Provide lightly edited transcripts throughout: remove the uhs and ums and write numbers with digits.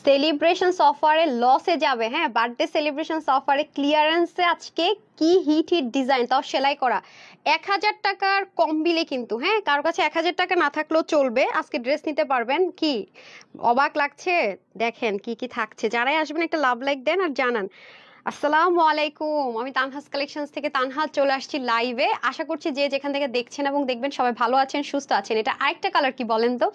Celebrations অফারে লসে যাবে, হ্যাঁ বার্থডে সেলিব্রেশনস অফারে ক্লিয়ারেন্সে আজকে কি হিট হিট ডিজাইন, তাও সেলাই করা 1,000 টাকার কম বিলে কিন্তু, হ্যাঁ কারো কাছে 1,000 টাকা না থাকলেও চলবে, আজকে ড্রেস নিতে পারবেন। কি অবাক লাগছে? দেখেন কি কি থাকছে। যারাই আসবেন একটা লাভ লাইক দেন আর জানান। আসসালামু আলাইকুম, আমি তানহাস কালেকশনস থেকে তানহা চলে আসছি লাইভে। আশা করছি যে যেখান থেকে দেখছেন এবং দেখবেন সবাই ভালো আছেন, সুস্থ আছেন। এটা আরেকটা কালার কি বলেন তো,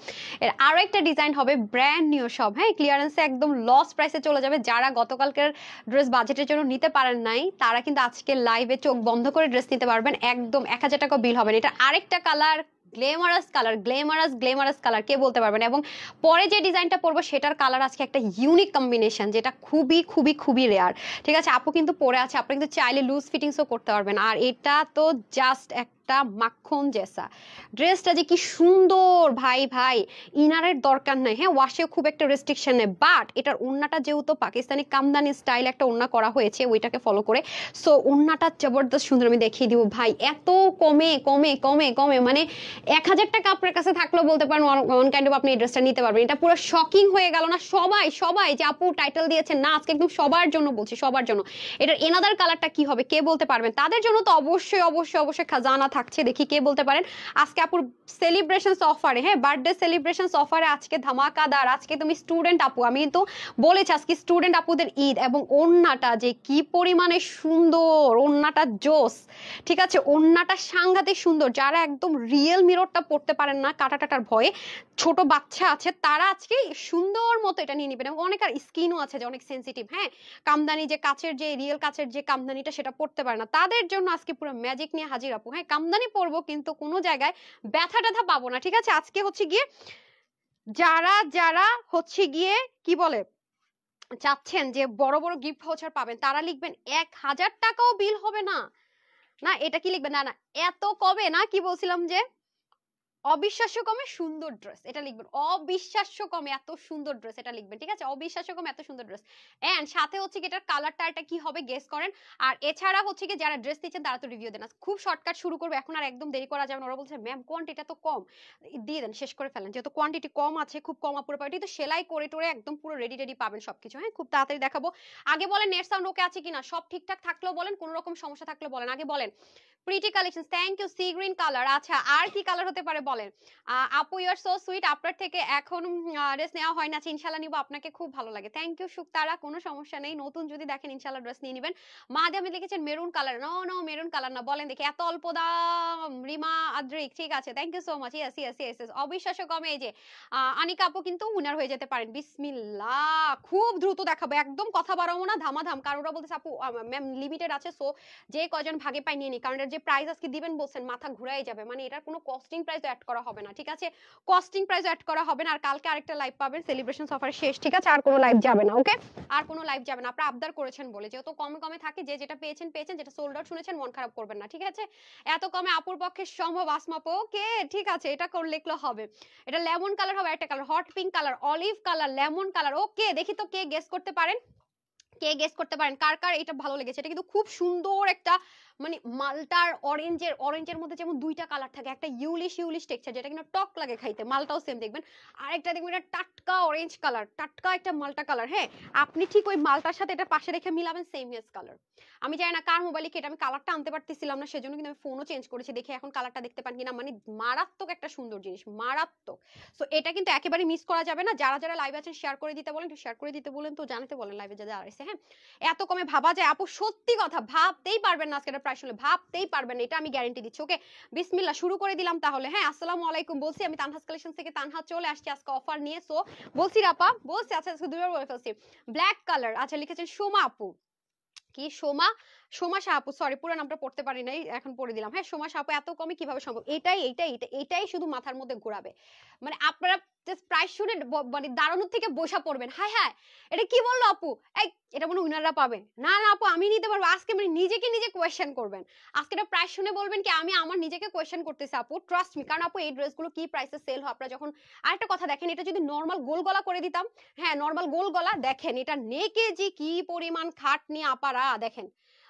এর আরো একটা ডিজাইন হবে ব্র্যান্ড নিউ সব, হ্যাঁ ক্লিয়ারেন্সে একদম লস প্রাইসে চলে যাবে। যারা গতকালকের ড্রেস বাজেটের জন্য নিতে পারেন নাই তারা কিন্তু আজকে লাইভে চোখ বন্ধ করে ড্রেস নিতে পারবেন, একদম 1,000 টাকা বিল হবে না। এটা আরেকটা colour, glamorous colour, glamorous glamorous colour, কে বলতে পারবেন। এবং পরে যে ডিজাইনটা পরবো সেটার কালার আজকে একটা ইউনিক কম্বিনেশন, যেটা খুবই খুবই খুবই রেয়ার। ঠিক আছে, আপু কিন্তু পরে আছে, আপনি কিন্তু চাইলে লুজ ফিটিংসও করতে পারবেন। আর এটা তো জাস্ট একটা মাখন জেসা, ড্রেসটা যে কি সুন্দর ভাই ভাই, ইনারের দরকার নাই, হ্যাঁ ওয়াশেও খুব একটা রেস্ট্রিকশন নেই। বাট এটার ওড়নাটা যেহেতু পাকিস্তানি কামদানি স্টাইল একটা ওড়না করা হয়েছে ওইটাকে ফলো করে, সো ওড়নাটা জবরদস্ত সুন্দর। আমি দেখিয়ে দিব ভাই, এত কমে কমে কমে কমে, মানে 1,000 টাকা আপনার কাছে থাকলেও বলতে পারেন ওয়ান কাইন্ড অফ আপনি এই ড্রেসটা নিতে পারবেন। এটা পুরো শকিং হয়ে গেল না? সবাই সবাই যে আপু টাইটেল দিয়েছেন না, আজকে একদম সবার জন্য বলছি, সবার জন্য। এটার এনাদার কালারটা কি হবে কে বলতে পারবেন? তাদের জন্য তো অবশ্যই অবশ্যই অবশ্যই খাজানা থাকছে, দেখি কে বলতে পারেন। আজকে আপুর সেলিব্রেশনস অফারে, হ্যাঁ বার্থডে সেলিব্রেশনস অফারে আজকে ধামাকাদার। আজকে তুমি স্টুডেন্ট আপু, আমি তো বলেছি আজকে স্টুডেন্ট আপুদের ঈদ। এবং ওড়নাটা যে কি পরিমাণে সুন্দর, ওড়নাটা জোস, ঠিক আছে ওড়নাটা সাংঘাতিক সুন্দর। যারা একদম রিয়েল মিররটা পড়তে পারেন না কাটাটাটার ভয়ে, ছোট বাচ্চা আছে, তারা আজকে সুন্দর মতো এটা নিয়ে নেবেন। এবং অনেক আর স্কিনও আছে যে অনেক সেন্সিটিভ, হ্যাঁ কামদানি যে কাচের যে রিয়েল কাচের যে কামদানিটা সেটা পড়তে পারে না, তাদের জন্য আজকে পুরো ম্যাজিক নিয়ে হাজির আপু। হ্যাঁ কামদানি পরবো কিন্তু কোনো জায়গায় ব্যথা ট্যাথা পাবো না, ঠিক আছে। আজকে হচ্ছে গিয়ে যারা যারা হচ্ছে গিয়ে কি বলে চাচ্ছেন যে বড় বড় গিফট ভাউচার পাবেন, তারা লিখবেন 1,000 টাকাও বিল হবে না। না এটা কি লিখবেন, না না এত কবে না, কি বলছিলাম যে অবিশ্বাস্য কমে সুন্দর ড্রেস, এটা লিখবেন। অবিশ্বাস্য কমে এত সুন্দর ড্রেস, এটা লিখবেন, ঠিক আছে অবিশ্বাস্য কমে এত সুন্দর ড্রেস। এন্ড সাথে হচ্ছে কি এটার কালারটা এটা কি হবে গেস করেন। আর এছাড়া হচ্ছে কি যারা ড্রেস নিচ্ছেন তারা তো রিভিউ দেন। খুব শর্টকাট শুরু করবো এখন, আর একদম দেরি করা যাবে না। ওরা বলছে ম্যাম কোয়ান্টিটি তো কম, দিয়ে দেন শেষ করে ফেলেন, যেহেতু কোয়ান্টিটি কম আছে, খুব কম আপুর পার্টি তো সেলাই করে টোরে একদম পুরো রেডি রেডি পাবেন সবকিছু। হ্যাঁ খুব তাড়াতাড়ি দেখাবো। আগে বলেন নেট সাউন্ড ওকে আছে কিনা, সব ঠিকঠাক থাকলেও বলেন, কোনো রকম সমস্যা থাকলে বলেন, আগে বলেন। Pretty collection, thank you. Sea green colour, আচ্ছা আর কি কালার হতে পারে বলেন। আপু ইউ আর সো সুইট, আপনার থেকে এখন ড্রেস নেওয়া হয় না, ইনশাল্লাহ নিব, আপনাকে খুব ভালো লাগে, থ্যাংক ইউ শুক্তারা, কোনো সমস্যা নেই, নতুন যদি দেখেন ইনশাল্লাহ ড্রেস নিয়ে নেবেন। মাদি আমি লিখেছেন maroon colour, no no maroon colour না, বলেন দেখি এত অল্প দাম। রিমা আদ্রিক, ঠিক আছে thank you so much, yes yes yes yes, অবিশ্বাস্য কমে। এই যে আনিকা আপু কিন্তু উইনার হয়ে যেতে পারেন, বিসমিল্লাহ খুব দ্রুত দেখাবো, একদম কথা বাড়াবো না, ধামাধাম। কারণ ওরা বলতেছে আপু ম্যাম লিমিটেড আছে, সো যে কয়জন ভাগে পাই নিয়ে নি, কারণ এর যে প্রাইস আজকে দিবেন বলছেন মাথা ঘুরাই যাবে, মানে এটার কোনো কস্টিং প্রাইস অ্যাড করা হবে না, ঠিক আছে কস্টিং প্রাইস অ্যাড করা হবে না। আর কালকে আরেকটা লাইভ পাবেন, সেলিব্রেশন অফার শেষ, ঠিক আছে আর কোনো লাইভ যাবে না, ওকে আর কোনো লাইভ যাবে না। আপনারা আবদার করেছেন বলে, যেহেতু কমে কমে থাকে, যে যেটা পেয়েছেন পেয়েছেন, যেটা সোল্ড আউট শুনেছেন মন খারাপ করবেন না, ঠিক আছে এত কমে আপুর পক্ষে সম্ভব আসমাপো, ওকে ঠিক আছে এটা করে লিখলে হবে। এটা লেমন কালার হবে, একটা colour hot pink colour, olive colour, lemon colour, okay দেখি তো কে গেস করতে পারেন, কে গেস করতে পারেন কার কার এটা ভালো লেগেছে। এটা কিন্তু খুব সুন্দর একটা, মানে মালটার অরেঞ্জের, অরেঞ্জের মধ্যে যেমন দুইটা কালার থাকে, একটা ইউলিশ ইউলিশ টেক্সচার যেটা কিন্তু টক লাগে খাইতে, মালটাও সেম দেখবেন। আরেকটা দেখবেন এটা টাটকা অরেঞ্জ কালার, টাটকা একটা মালটা কালার, হ্যাঁ আপনি ঠিক ওই মালটার সাথে এটা পাশে রেখে মিলাবেন, সেম ইয়েস কালার। আমি জানি না কার মোবাইলে কি এটা, আমি কালারটা আনতে পারতেছিলাম না, সেজন্য কিন্তু আমি ফোনও চেঞ্জ করেছি, দেখি এখন কালারটা দেখতে পান কিনা, মানে মারাত্মক একটা সুন্দর জিনিস, মারাত্মক। সো এটা কিন্তু একেবারে মিস করা যাবে না। যারা যারা লাইভ আছেন শেয়ার করে দিতে বলেন, একটু শেয়ার করে দিতে বলেন, তো জানাতে বলেন লাইভে যারা আছে, হ্যাঁ এত কমে ভাবা যায় আপু, সত্যি কথা ভাবতেই পারবেন না, আজকে এটা প্রাইস শুনলে ভাবতেই পারবেন না, এটা আমি গ্যারান্টি দিচ্ছি। ওকে বিসমিল্লাহ শুরু করে দিলাম তাহলে। হ্যাঁ আসসালামু আলাইকুম বলছি, আমি তানহাস কালেকশন থেকে তানহা চলে আসছি আজকে অফার নিয়ে। সো বলছি রাপা বলছি, আচ্ছা আজকে দুইবার বলে ফেলছি। ব্ল্যাক কালার, আচ্ছা লিখেছেন সোমা আপু, কি সোমা, সোমা শাহ আপু, সরি পুরো নামটা পড়তে পারি নাই, এখন পড়ে দিলাম। হ্যাঁ সোমা শাহ আপু, এত কমে কিভাবে সম্ভব, এটাই এটাই এটাই শুধু মাথার মধ্যে ঘোরাবে, মানে আপনারা জাস্ট প্রাইস শুনে মানে দাঁড়ানোর থেকে বসা পড়বেন, হায় হায় এটা কি বললো আপু, এই এটা মনে উইনাররা পাবে না, না আপু আমি নিতে পারবো। আজকে মানে নিজেকে নিজে কোয়েশ্চেন করবেন, আজকে এটা প্রাইস শুনে বলবেন কি আমি আমার নিজেকে কোয়েশ্চেন করতেছি আপু, ট্রাস্ট মি, কারণ আপু এই ড্রেসগুলো কি প্রাইসে সেল হয় আপনারা যখন। আরেকটা কথা দেখেন, এটা যদি নর্মাল গোল গলা করে দিতাম, হ্যাঁ নর্মাল গোল গলা, দেখেন এটা নেকে যে কি পরিমাণ খাটনি আপারা, দেখেন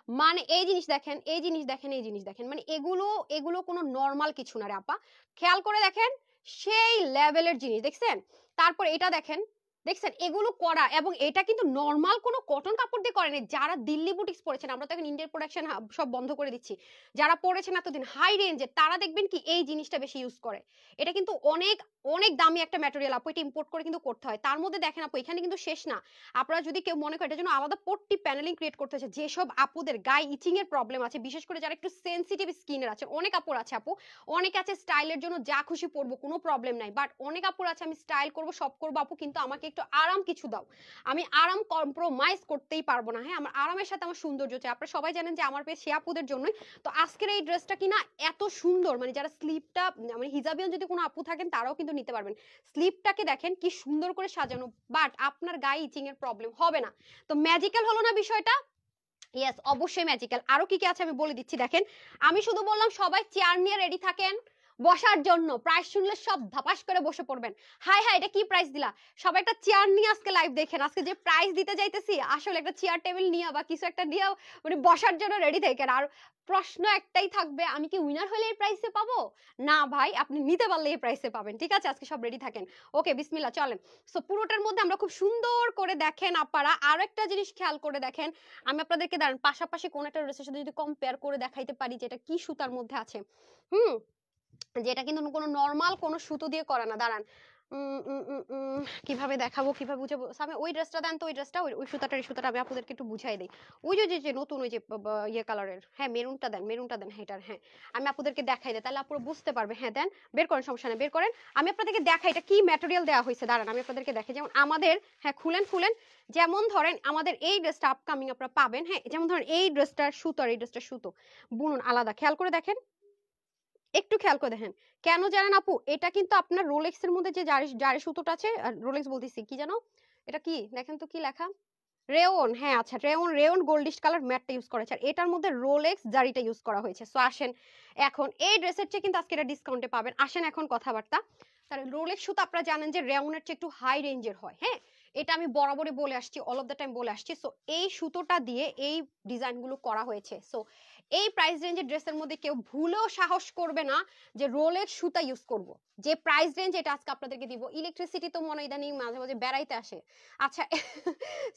মানে এই জিনিস দেখেন, এই জিনিস দেখেন, এই জিনিস দেখেন, মানে এগুলো এগুলো কোনো নর্মাল কিছু না রে আপা, খেয়াল করে দেখেন সেই লেভেলের জিনিস দেখছেন। তারপর এটা দেখেন, দেখছেন এগুলো করা, এবং এটা কিন্তু নরমাল কোনো কটন কাপড় দিয়ে করেনি। যারা দিল্লি বুটিক্স পরেছেন, আমরা তো এখন ইন্ডিয়ান প্রোডাকশন সব বন্ধ করে দিচ্ছি, যারা পরেছেন এতদিন হাই রেঞ্জের, তারা দেখবেন কি এই জিনিসটা বেশি ইউজ করে। এটা কিন্তু অনেক অনেক দামি একটা ম্যাটেরিয়াল আপু, এটা ইম্পোর্ট করে কিন্তু করতে হয়। তার মধ্যে দেখেন আপু, এখানে কিন্তু শেষ না। আপনারা যদি কেউ মনে করেন এটার জন্য আলাদা পট্টি প্যানেলিং ক্রিয়েট করতে হয়েছে, যেসব আপুদের গায়ে ইচিং এর প্রবলেম আছে, বিশেষ করে যারা একটু সেনসিটিভ স্কিনের আছে, অনেক আপুর আছে আপু, অনেক আছে স্টাইলের জন্য যা খুশি পরবো কোনো প্রবলেম নাই, বাট অনেক আপুর আছে আমি স্টাইল করব সব করবো আপু, কিন্তু আমাকে একটু আরাম কিছু দাও, আমি আরাম কম্প্রোমাইজ করতেই পারবো না। হ্যাঁ, আমার আরামের সাথে আমার সৌন্দর্য চাই। আপনারা সবাই জানেন যে আমার পেয়ে সে আপুদের জন্যই তো আজকের এই ড্রেসটা কিনা এত সুন্দর, মানে যারা স্লিপটা, মানে হিজাবিয়ান যদি কোনো আপু থাকেন তারাও কিন্তু নিতে পারবেন। স্লিপটাকে দেখেন কি সুন্দর করে সাজানো, বাট আপনার গায়ে ইচিং এর প্রবলেম হবে না। তো ম্যাজিক্যাল হলো না বিষয়টা? ইয়েস, অবশ্যই ম্যাজিক্যাল। আরো কি কি আছে আমি বলে দিচ্ছি। দেখেন, আমি শুধু বললাম সবাই চেয়ার নিয়ে রেডি থাকেন বসার জন্য, প্রাইস শুনলে সব ধাপাস করে বসে পড়বেন। হাই হাই, এটা কি প্রাইস দিলা? সবাই একটা চেয়ার নিয়ে আজকে লাইভ দেখেন। আজকে যে প্রাইস দিতে যাইতেছি, আসলে একটা চেয়ার টেবিল নিয়ে বা কিছু একটা নিয়ে মানে বসার জন্য রেডি থাকেন। আর প্রশ্ন একটাই থাকবে, আমি কি উইনার হলে এই প্রাইসে পাবো? না ভাই, আপনি নিতে পারলে এই প্রাইসে পাবেন। ঠিক আছে, আজকে সব রেডি থাকেন। ওকে, বিসমিল্লাহ, চলেন। সো পুরোটার মধ্যে আমরা খুব সুন্দর করে দেখেন আপনারা আরো একটা জিনিস খেয়াল করে দেখেন। আমি আপনাদেরকে দাঁড়ান পাশাপাশি কোন একটা ড্রেসের সাথে যদি কম্পেয়ার করে দেখাইতে পারি যে এটা কি সুতার মধ্যে আছে। হুম, যেটা কিন্তু কোনো নরমাল কোনো সুতো দিয়ে করা না। দাঁড়ান, কিভাবে দেখাবো, কিভাবে বুঝাবো? সামনে ওই ড্রেসটা দেন তো, ওই ড্রেসটা, ওই সুতাটা, এই সুতাটা আমি আপনাদেরকে একটু বুঝাই দিই। ওই যে যে নতুন ওই যে ইয়ে কালারের, হ্যাঁ মেরুনটা দেন, মেরুনটা দেন, হেটার, হ্যাঁ আমি আপনাদেরকে দেখাই দিই, তাহলে আপনারা বুঝতে পারবে। হ্যাঁ দেন, বের করেন, সমস্যা নেই, বের করেন। আমি আপনাদেরকে দেখাই এটা কি ম্যাটেরিয়াল দেওয়া হয়েছে। দাঁড়ান আমি আপনাদেরকে দেখাই। যেমন আমাদের, হ্যাঁ খুলেন খুলেন, যেমন ধরেন আমাদের এই ড্রেসটা আপকামিং আপনারা পাবেন। হ্যাঁ, যেমন ধরেন এই ড্রেসটার সুতো আর এই ড্রেসটার সুতো বুনন আলাদা, খেয়াল করে দেখেন, একটু খেয়াল করে দেখেন। কেন জানেন আপু? এটা কিন্তু আপনার রোলেক্স এর মধ্যে যে জারি জারি সুতোটা আছে, রোলেক্স বলতেছি কি জানো, এটা কি দেখেন তো কি লেখা, রেওন। হ্যাঁ আচ্ছা, রেওন, রেওন গোল্ডিশ কালার ম্যাটটা ইউজ করেছে, আর এটার মধ্যে রোলেক্স জারিটা ইউজ করা হয়েছে। সো আসেন এখন এই ড্রেসের চেয়ে কিন্তু আজকে এটা ডিসকাউন্টে পাবেন। আসেন এখন কথাবার্তা। তাহলে রোলেক্স সুতো আপনারা জানেন যে রেওনের চেয়ে একটু হাই রেঞ্জের হয়। হ্যাঁ, এটা আমি বরাবরই বলে আসছি, অল অফ দ্য টাইম বলে আসছি। সো এই সুতোটা দিয়ে এই ডিজাইনগুলো করা হয়েছে। সো এই প্রাইস রেঞ্জের ড্রেসের মধ্যে কেউ ভুলেও সাহস করবে না যে রোলেক্স সুতা ইউজ করব। যে প্রাইস রেঞ্জ এটা আজকে আপনাদেরকে দিব। ইলেকট্রিসিটি তো মনে ইদানিং মাঝে মাঝে বেড়াইতে আসে। আচ্ছা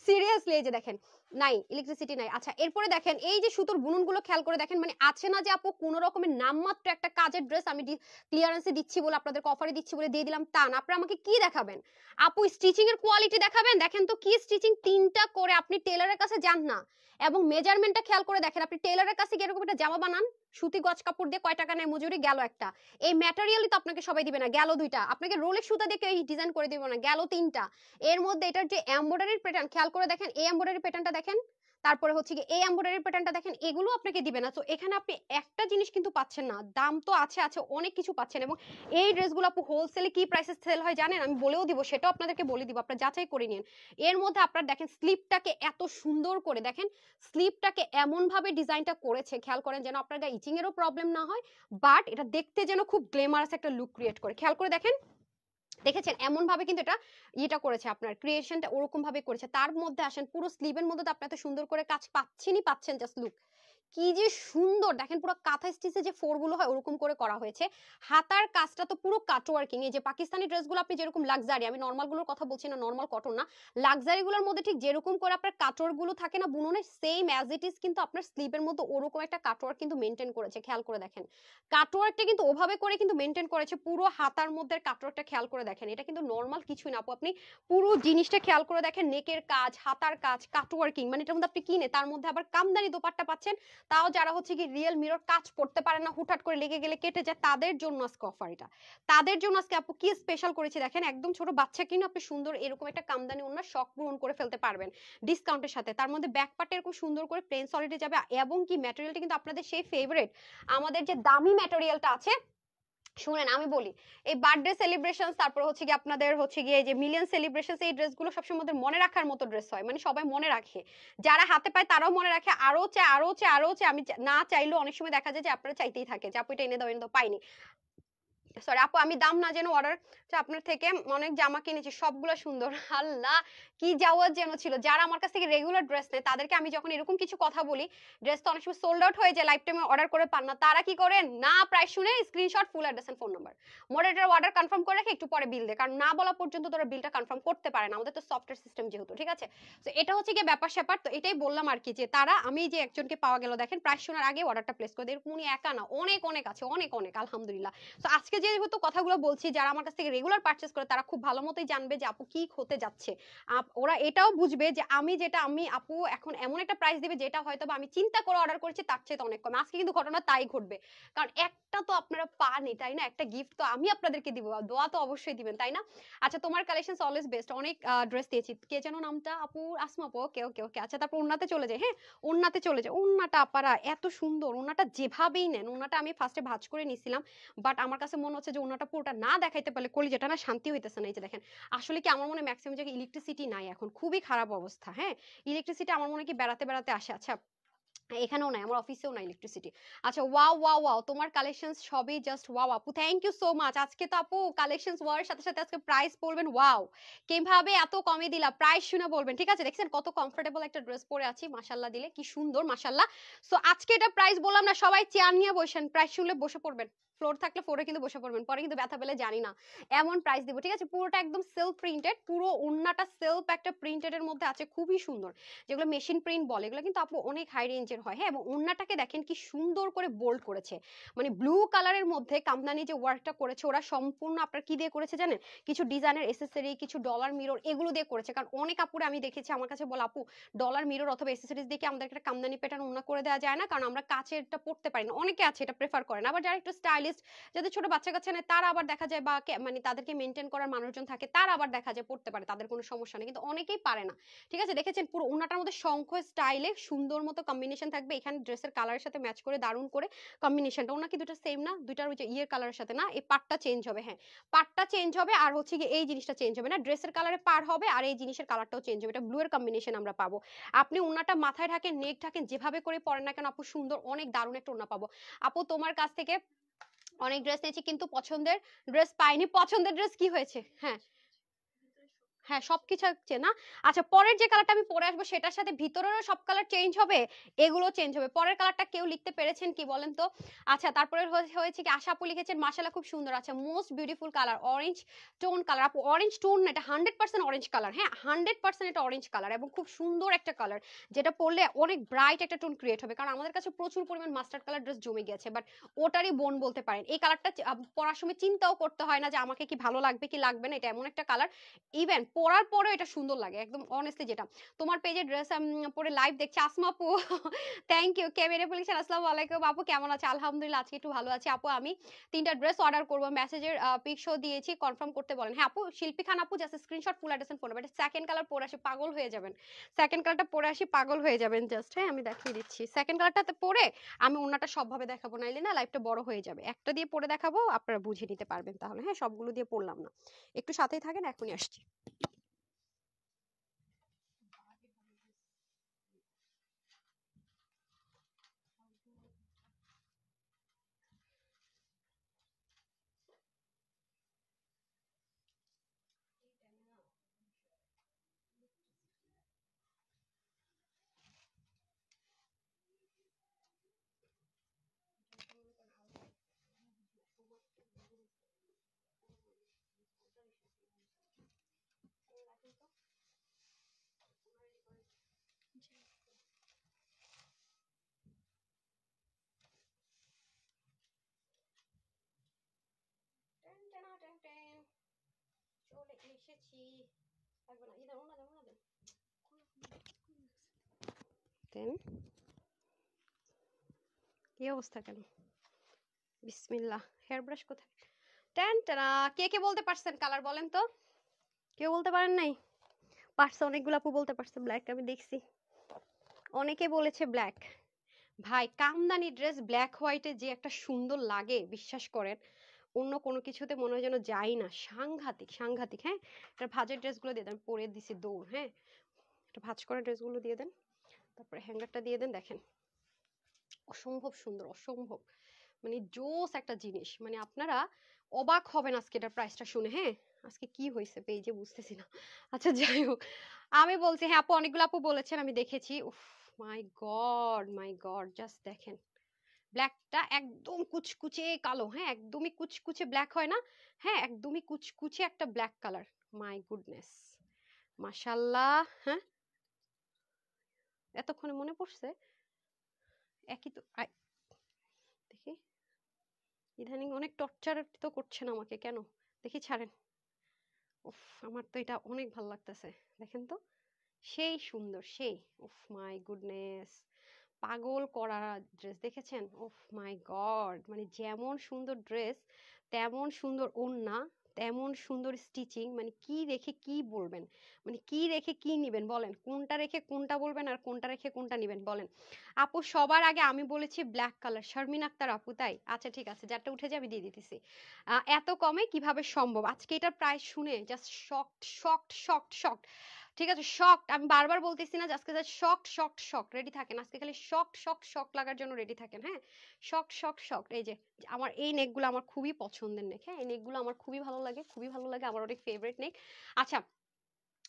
সিরিয়াসলি এই যে দেখেন, নাই ইলেকট্রিসিটি নাই। আচ্ছা এরপরে দেখেন এই যে সুতোর বুননগুলো খেয়াল করে দেখেন, মানে আছে না যে আপু কোনো রকমের নামমাত্র একটা কাজের ড্রেস আমি ক্লিয়ারেন্সে দিচ্ছি বলে, আপনাদের অফারে দিচ্ছি বলে দিয়ে দিলাম, তা না। আপনারা আমাকে কি দেখাবেন আপু? স্টিচিং এর কোয়ালিটি দেখাবেন। দেখেন তো কি স্টিচিং, তিনটা করে আপনি টেলারের কাছে যান না, এবং মেজারমেন্টটা খেয়াল করে দেখেন। আপনি টেলারের কাছে গিয়ে এরকম একটা জামা বানান, সুতি গজ কাপড় দিয়ে কয় টাকা নেয় মজুরি, গেল একটা। এই ম্যাটেরিয়ালই তো আপনাকে সবাই দিবে না, গেল দুইটা। আপনাকে রোলের সুতা দিয়ে এই ডিজাইন করে দিবে না, গেল তিনটা। এর মধ্যে এটার যে এমব্রয়ডারির প্যাটার্ন খেয়াল করে দেখেন, এই এমব্রয়ডারি প্যাটার্নটা দেখেন, তারপরে হচ্ছে কি এই এমব্রয়ডারি প্যাটার্নটা দেখেন, এগুলো আপনাকে দিবে না। তো এখানে আপনি একটা জিনিস কিন্তু পাচ্ছেন না, দাম তো আছে আছে অনেক কিছু পাচ্ছেন। এবং এই ড্রেসগুলো আপু হোলসেলে কি প্রাইসে সেল হয় জানেন? আমি বলেও দিব, সেটাও আপনাদেরকে বলে দিব, আপনারা যাচাই করে নিন। এর মধ্যে আপনারা দেখেন স্লিপটাকে এত সুন্দর করে দেখেন, স্লিপটাকে এমন ভাবে ডিজাইনটা করেছে, খেয়াল করেন যেন আপনার গায়ে ইচিং এরও প্রবলেম না হয়, বাট এটা দেখতে যেন খুব গ্ল্যামারাস একটা লুক ক্রিয়েট করে। খেয়াল করে দেখেন, দেখেছেন এমন ভাবে কিন্তু এটা ইয়েটা করেছে, আপনার ক্রিয়েশনটা ওরকম ভাবে করেছে। তার মধ্যে আসেন পুরো স্লিভের মধ্যে তো আপনি এত সুন্দর করে কাজ পাচ্ছেনই পাচ্ছেন, জাস্ট লুক কি যে সুন্দর। দেখেন পুরো কাঁথা স্টিচে যে ফোর গুলো হয় ওরকম করে করা হয়েছে। হাতার কাজটা তো পুরো কাট ওয়ার্কিং। এই যে পাকিস্তানি ড্রেসগুলো আপনি যেরকম লাক্সারি, আমি নর্মাল গুলোর কথা বলছি না, নর্মাল কটন না, লাক্সারি গুলোর মধ্যে ঠিক যেরকম করে আপনার কাটওয়ার্ক গুলো থাকে না বুননে, সেম অ্যাজ ইট ইজ কিন্তু আপনার স্লিভের মধ্যে ওরকম একটা কাটওয়ার্ক কিন্তু মেনটেন করেছে। খেয়াল করে দেখেন কাটওয়ার্কটা কিন্তু ওভাবে করে কিন্তু মেনটেন করেছে, পুরো হাতার মধ্যে কাটওয়ার্কটা খেয়াল করে দেখেন। এটা কিন্তু নর্মাল কিছুই না আপু, আপনি পুরো জিনিসটা খেয়াল করে দেখেন, নেকের কাজ, হাতার কাজ, কাটওয়ার্কিং, মানে এটার মধ্যে আপনি কিনে তার মধ্যে আবার কামদানি দোপাট্টা পাচ্ছেন। তাও যারা হচ্ছে কি রিয়েল মিরর কাজ পড়তে পারে না, হুটহাট করে লেগে গেলে কেটে যায়, তাদের জন্য আজকে অফার এটা। তাদের জন্য আজকে আপু কি স্পেশাল করেছি দেখেন, একদম ছোট বাচ্চা কিনে আপনি সুন্দর এরকম একটা কামদানি ওনার শখ পূরণ করে ফেলতে পারবেন ডিসকাউন্টের সাথে। তার মধ্যে ব্যাক পার্টে এরকম সুন্দর করে প্লেন সলিডে যাবে, এবং কি ম্যাটেরিয়ালটা কিন্তু আপনাদের সেই ফেভারিট আমাদের যে দামি ম্যাটেরিয়ালটা আছে। শুনেন আমি বলি, এই বার্থডে সেলিব্রেশন, তারপর হচ্ছে কি আপনাদের হচ্ছে গিয়ে যে মিলিয়ন সেলিব্রেশন, এই ড্রেসগুলো সবসময় মধ্যে মনে রাখার মতো ড্রেস হয়, মানে সবাই মনে রাখে, যারা হাতে পায় তারাও মনে রাখে, আরো চায় আরো চায় আরো চায়। আমি না চাইলেও অনেক সময় দেখা যায় যে আপনারা চাইতেই থাকে যে আপু এটা এনে দাও, এনে দাও, পাইনি। সরি আপু, আমি দাম না জেনে অর্ডার আপনার থেকে অনেক জামা কিনেছি, সবগুলো সুন্দর। আল্লাহ, কি যাওয়ার যেন ছিল। যারা আমার কাছ থেকে রেগুলার ড্রেস নেয় তাদেরকে আমি যখন এরকম কিছু কথা বলি, ড্রেস তো অনেক সময় সোল্ড আউট হয়ে যায়, লাইফ টাইমে অর্ডার করে পান না, তারা কি করেন না প্রাইস শুনে screenshot, full address and phone number, moderator order confirm করে রেখে একটু পরে বিল দেয়, কারণ না বলা পর্যন্ত তোরা বিলটা কনফার্ম করতে পারে না, আমাদের তো সফটওয়্যার সিস্টেম যেহেতু, ঠিক আছে। তো এটা হচ্ছে গিয়ে ব্যাপার স্যাপার। তো এটাই বললাম আর কি, যে তারা, আমি যে একজনকে পাওয়া গেল দেখেন প্রাইস শোনার আগে অর্ডারটা প্লেস করে দেয়, এরকম উনি একা না, অনেক অনেক আছে, অনেক অনেক আলহামদুলিল্লাহ। তো আজকে যেহেতু কথাগুলো বলছি, যারা আমার কাছ থেকে রেগুলার পারচেজ করে তারা খুব ভালো মতোই জানবে যে আপু কি হতে যাচ্ছে। ওরা এটাও বুঝবে যে আমি আপু এখন এমন একটা প্রাইস দিবে যেটা হয়তো বা আমি চিন্তা করে অর্ডার করেছি তার চেয়ে অনেক কম। আজকে কিন্তু ঘটনা তাই ঘটবে, কারণ একটা তো আপনারা পানই, তাই না? একটা গিফট তো আমি আপনাদেরকে দিব, দোয়া তো অবশ্যই দিবেন, তাই না? আচ্ছা, তোমার কালেকশন অলওয়েজ বেস্ট, অনেক ড্রেস দিয়েছি। কে যেন নামটা আপু? আসমা আপু, ওকে ওকে ওকে। আচ্ছা, তারপর ওন্নাতে চলে যায়। হ্যাঁ, ওন্নাতে চলে যায়। ওন্নাটা আপারা এত সুন্দর, ওন্নাটা যেভাবেই নেন, ওন্নাটা আমি ফার্স্টে ভাঁজ করে নিছিলাম, বাট আমার কাছে মনে হচ্ছে যে ওন্নাটা পুরোটা না দেখাইতে পারলে কলিজাটা না শান্তি হইতেছে না। এই যে দেখেন, আসলে কি আমার মনে হয় ম্যাক্সিমাম জায়গায় ইলেকট্রিসিটি নাই এখন, খুবই খারাপ অবস্থা। হ্যাঁ, ইলেকট্রিসিটি আমার মনে হয় কি বেড়াতে বেড়াতে আসে। আচ্ছা, এখানেও নাই, আমার অফিসেও নাই ইলেকট্রিসিটি। আচ্ছা, ওয়াও ওয়াও ওয়াও, তোমার কালেকশনস সবই জাস্ট ওয়াও আপু, থ্যাংক ইউ সো মাচ। আজকে তো আপু কালেকশনস ওয়ার সাথে সাথে আজকে প্রাইস বলবেন, ওয়াও কিভাবে এত কমে দিলা, প্রাইস শুনে বলবেন, ঠিক আছে? দেখছেন কত কমফোর্টেবল একটা ড্রেস পরে আছি, মাশাআল্লাহ দিলে কি সুন্দর, মাশাআল্লাহ। সো আজকে এটা প্রাইস বললাম না, সবাই চেয়ার নিয়ে বসেন, প্রাইস শুনলে বসে পড়বেন, ফ্লোর থাকলে ফ্লোরে কিন্তু বসে পড়বেন, পরে কিন্তু ব্যথা পেলে জানি না, এমন প্রাইস দিব, ঠিক আছে? পুরোটা একদম সেলফ প্রিন্টেড, পুরো ওন্নাটা সেলফ একটা প্রিন্টেড এর মধ্যে আছে, খুবই সুন্দর। যেগুলো মেশিন প্রিন্ট বলে, এগুলো কিন্তু আপু অনেক হাই রেঞ্জের হয়। হ্যাঁ, এবং ওন্নাটাকে দেখেন কি সুন্দর করে বোল্ড করেছে, মানে ব্লু কালারের মধ্যে কামদানি যে ওয়ার্কটা করেছে ওরা সম্পূর্ণ আপনার কি দিয়ে করেছে জানেন? কিছু ডিজাইনের এসেসরি, কিছু ডলার মিরর, এগুলো দিয়ে করেছে। কারণ অনেক আপুরে আমি দেখেছি আমার কাছে বলে, আপু ডলার মিরর অথবা এসেসরিজ দিয়ে আমাদের একটা কামদানি প্যাটার্ন ওন্না করে দেওয়া যায় না, কারণ আমরা কাচেরটা পড়তে পারি না। অনেকে আছে এটা প্রেফার করে না, আবার যারা একটু স্টাইলিস্ট, যাদের ছোট বাচ্চা কাচ্চা নেই, তারা আবার দেখা যায়, বা মানে তাদেরকে মেনটেন করার মানুষজন থাকে, তারা আবার দেখা যায় পড়তে পারে, তাদের কোনো সমস্যা নেই, কিন্তু অনেকেই পারে না। ঠিক আছে, দেখেছেন পুরো ওন্নাটার মধ্যে শঙ্খ স্টাইলে সুন্দর মতো কম্বিনেশন থাকবে, এখানে ড্রেসের কালারের সাথে ম্যাচ করে দারুণ করে কম্বিনেশনটা। ওনা কি দুটো সেম না? দুইটার ওই যে ইয়ের কালারের সাথে না, এই পাটটা চেঞ্জ হবে। হ্যাঁ, পাটটা চেঞ্জ হবে, আর হচ্ছে কি এই জিনিসটা চেঞ্জ হবে না, ড্রেসের কালারে পার হবে আর এই জিনিসের কালারটাও চেঞ্জ হবে, এটা ব্লু এর কম্বিনেশন আমরা পাবো। আপনি ওনাটা মাথায় ঢাকেন, নেক ঢাকেন, যেভাবে করে পরেন না কেন আপু, সুন্দর অনেক দারুণ একটা ওনা পাবো। আপু তোমার কাছ থেকে অনেক ড্রেস নিয়েছি কিন্তু পছন্দের ড্রেস পাইনি। পছন্দের ড্রেস কি হয়েছে? হ্যাঁ, হ্যাঁ, সবকিছু হচ্ছে না। আচ্ছা, পরের যে কালারটা আমি পরে আসবো সেটার সাথে ভিতরেরও সব কালার চেঞ্জ হবে, এগুলো চেঞ্জ হবে। পরের কালারটা কেউ লিখতে পেরেছেন কি বলেন তো? আচ্ছা, তারপরে হয়েছে কি, আশা আপু লিখেছেন মাশাআল্লাহ খুব সুন্দর। আচ্ছা, most beautiful colour orange tone colour. আপু অরেঞ্জ টোন না, এটা 100% অরেঞ্জ কালার। হ্যাঁ, 100% এটা অরেঞ্জ কালার, এবং খুব সুন্দর একটা কালার, যেটা পরলে অনেক ব্রাইট একটা টোন ক্রিয়েট হবে। কারণ আমাদের কাছে প্রচুর পরিমাণ মাস্টার্ড কালার ড্রেস জমে গেছে, বাট ওটারই বোন বলতে পারেন। এই কালারটা পরার সময় চিন্তাও করতে হয় না যে আমাকে কি ভালো লাগবে কি লাগবে না, এটা এমন একটা কালার ইভেন পরার পরে এটা সুন্দর লাগে একদম অনেস্টলি। যেটা তোমার পেজে ড্রেস পরে লাইভ দেখছি আসমা আপু, থ্যাংক ইউ। কে মেরে বলেছেন আসসালামু আলাইকুম আপু, কেমন আছে? আলহামদুলিল্লাহ, আজকে একটু ভালো আছি আপু। আমি 3টা ড্রেস অর্ডার করব, মেসেজের পিক শো দিয়েছি, কনফার্ম করতে বলেন। হ্যাঁ আপু, শিল্পী খান আপু just screenshot full address phone number, second colour পরে আসি পাগল হয়ে যাবেন, সেকেন্ড কালারটা পরে আসি পাগল হয়ে যাবেন জাস্ট। হ্যাঁ, আমি দেখিয়ে দিচ্ছি সেকেন্ড কালারটাতে পরে, আমি ওনাটা সবভাবে দেখাবো, নাইলে না লাইভটা বড় হয়ে যাবে। একটা দিয়ে পরে দেখাবো, আপনারা বুঝে নিতে পারবেন তাহলে। হ্যাঁ, সবগুলো দিয়ে পড়লাম না, একটু সাথেই থাকেন, এখনই আসছি। চলে এসেছি। থাকবে না, দেন না, দেন না, দেন। দেন, কি অবস্থা কেন? বিসমিল্লাহ, হেয়ার ব্রাশ কোথায়? টেন টেনা, কে কে বলতে পারছেন কালার বলেন তো? কেউ বলতে পারেন নাই? পারছে, অনেকগুলো আপু বলতে পারছে ব্ল্যাক, আমি দেখছি অনেকে বলেছে ব্ল্যাক। ভাই, কামদানি ড্রেস ব্ল্যাক হোয়াইটে যে একটা সুন্দর লাগে, বিশ্বাস করেন অন্য কোনো কিছুতে মনে হয় যেন যাই না, সাংঘাতিক সাংঘাতিক। হ্যাঁ, এটা ভাজের ড্রেসগুলো দিয়ে দেন, পরে দিছি দৌড়। হ্যাঁ, এটা ভাজ করা ড্রেসগুলো দিয়ে দেন, তারপরে হ্যাঙ্গারটা দিয়ে দেন। দেখেন অসম্ভব সুন্দর, অসম্ভব, মানে জোস একটা জিনিস। মানে আপনারা অবাক হবেন আজকে এটার প্রাইসটা শুনে, হ্যাঁ? আজকে কি হইছে পেজে বুঝতেছি না। আচ্ছা যাই হোক। আমি বলছি হ্যাঁ, আপু অনেকগুলো আপু বলেছেন আমি দেখেছি। উফ মাই গড জাস্ট দেখেন। ব্ল্যাকটা একদম কুচকুচে কালো, হ্যাঁ? একদমই কুচকুচে ব্ল্যাক হয় না? হ্যাঁ, একদমই কুচকুচে একটা ব্ল্যাক কালার। My goodness! মাশাআল্লাহ, হ্যাঁ? এতক্ষণে মনে পড়ছে? একই তো দেখি। ইদানিং অনেক টর্চার তো করছেন আমাকে কেন? দেখি ছাড়েন। উফ আমার তো এটা অনেক ভাল লাগতেছে। দেখেন তো সেই সুন্দর সেই উফ মাই গুডনেস পাগল করা ড্রেস দেখেছেন উফ মাই গড মানে যেমন সুন্দর ড্রেস তেমন সুন্দর ওড়না তেমন সুন্দর স্টিচিং মানে কি রেখে কি বলবেন মানে কি রেখে কি নিবেন বলেন কোনটা রেখে কোনটা বলবেন আর কোনটা রেখে কোনটা নিবেন বলেন আপু সবার আগে আমি বলেছি ব্ল্যাক কালার শারমিন আক্তার আপু তাই আচ্ছা ঠিক আছে যারটা উঠে যাবে দিয়ে দিতেছি এত কমে কিভাবে সম্ভব আজকে এটার প্রাইস শুনে just shocked shocked shocked shocked ঠিক আছে শকড আমি বারবার বলতেছি না যে আজকে just shocked shocked shocked ready থাকেন আজকে খালি শকড শকড শক লাগার জন্য রেডি থাকেন হ্যাঁ শকড শকড শকড এই যে আমার এই নেকগুলো আমার খুবই পছন্দের নেক হ্যাঁ এই নেকগুলো আমার খুবই ভালো লাগে আমার অনেক ফেভারিট নেক আচ্ছা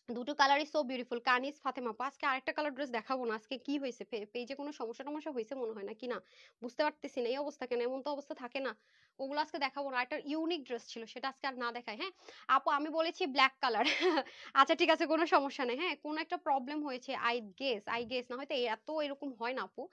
দুটো কালারই সো বিউটিফুল কানিজ ফাতেমা আপু আজকে আরেকটা কালার ড্রেস দেখাবো না আজকে কি হয়েছে পেজে কোনো সমস্যা টমস্যা হয়েছে মনে হয় না কি না বুঝতে পারতেছি না এই অবস্থা কেন এমন তো অবস্থা থাকে না ওগুলো আজকে দেখাবো না একটা ইউনিক ড্রেস ছিল সেটা আজকে আর না দেখাই হ্যাঁ আপু আমি বলেছি ব্ল্যাক কালার আচ্ছা ঠিক আছে কোনো সমস্যা নেই হ্যাঁ কোন একটা প্রবলেম হয়েছে আই গেস না হয়তো এত এরকম হয় না আপু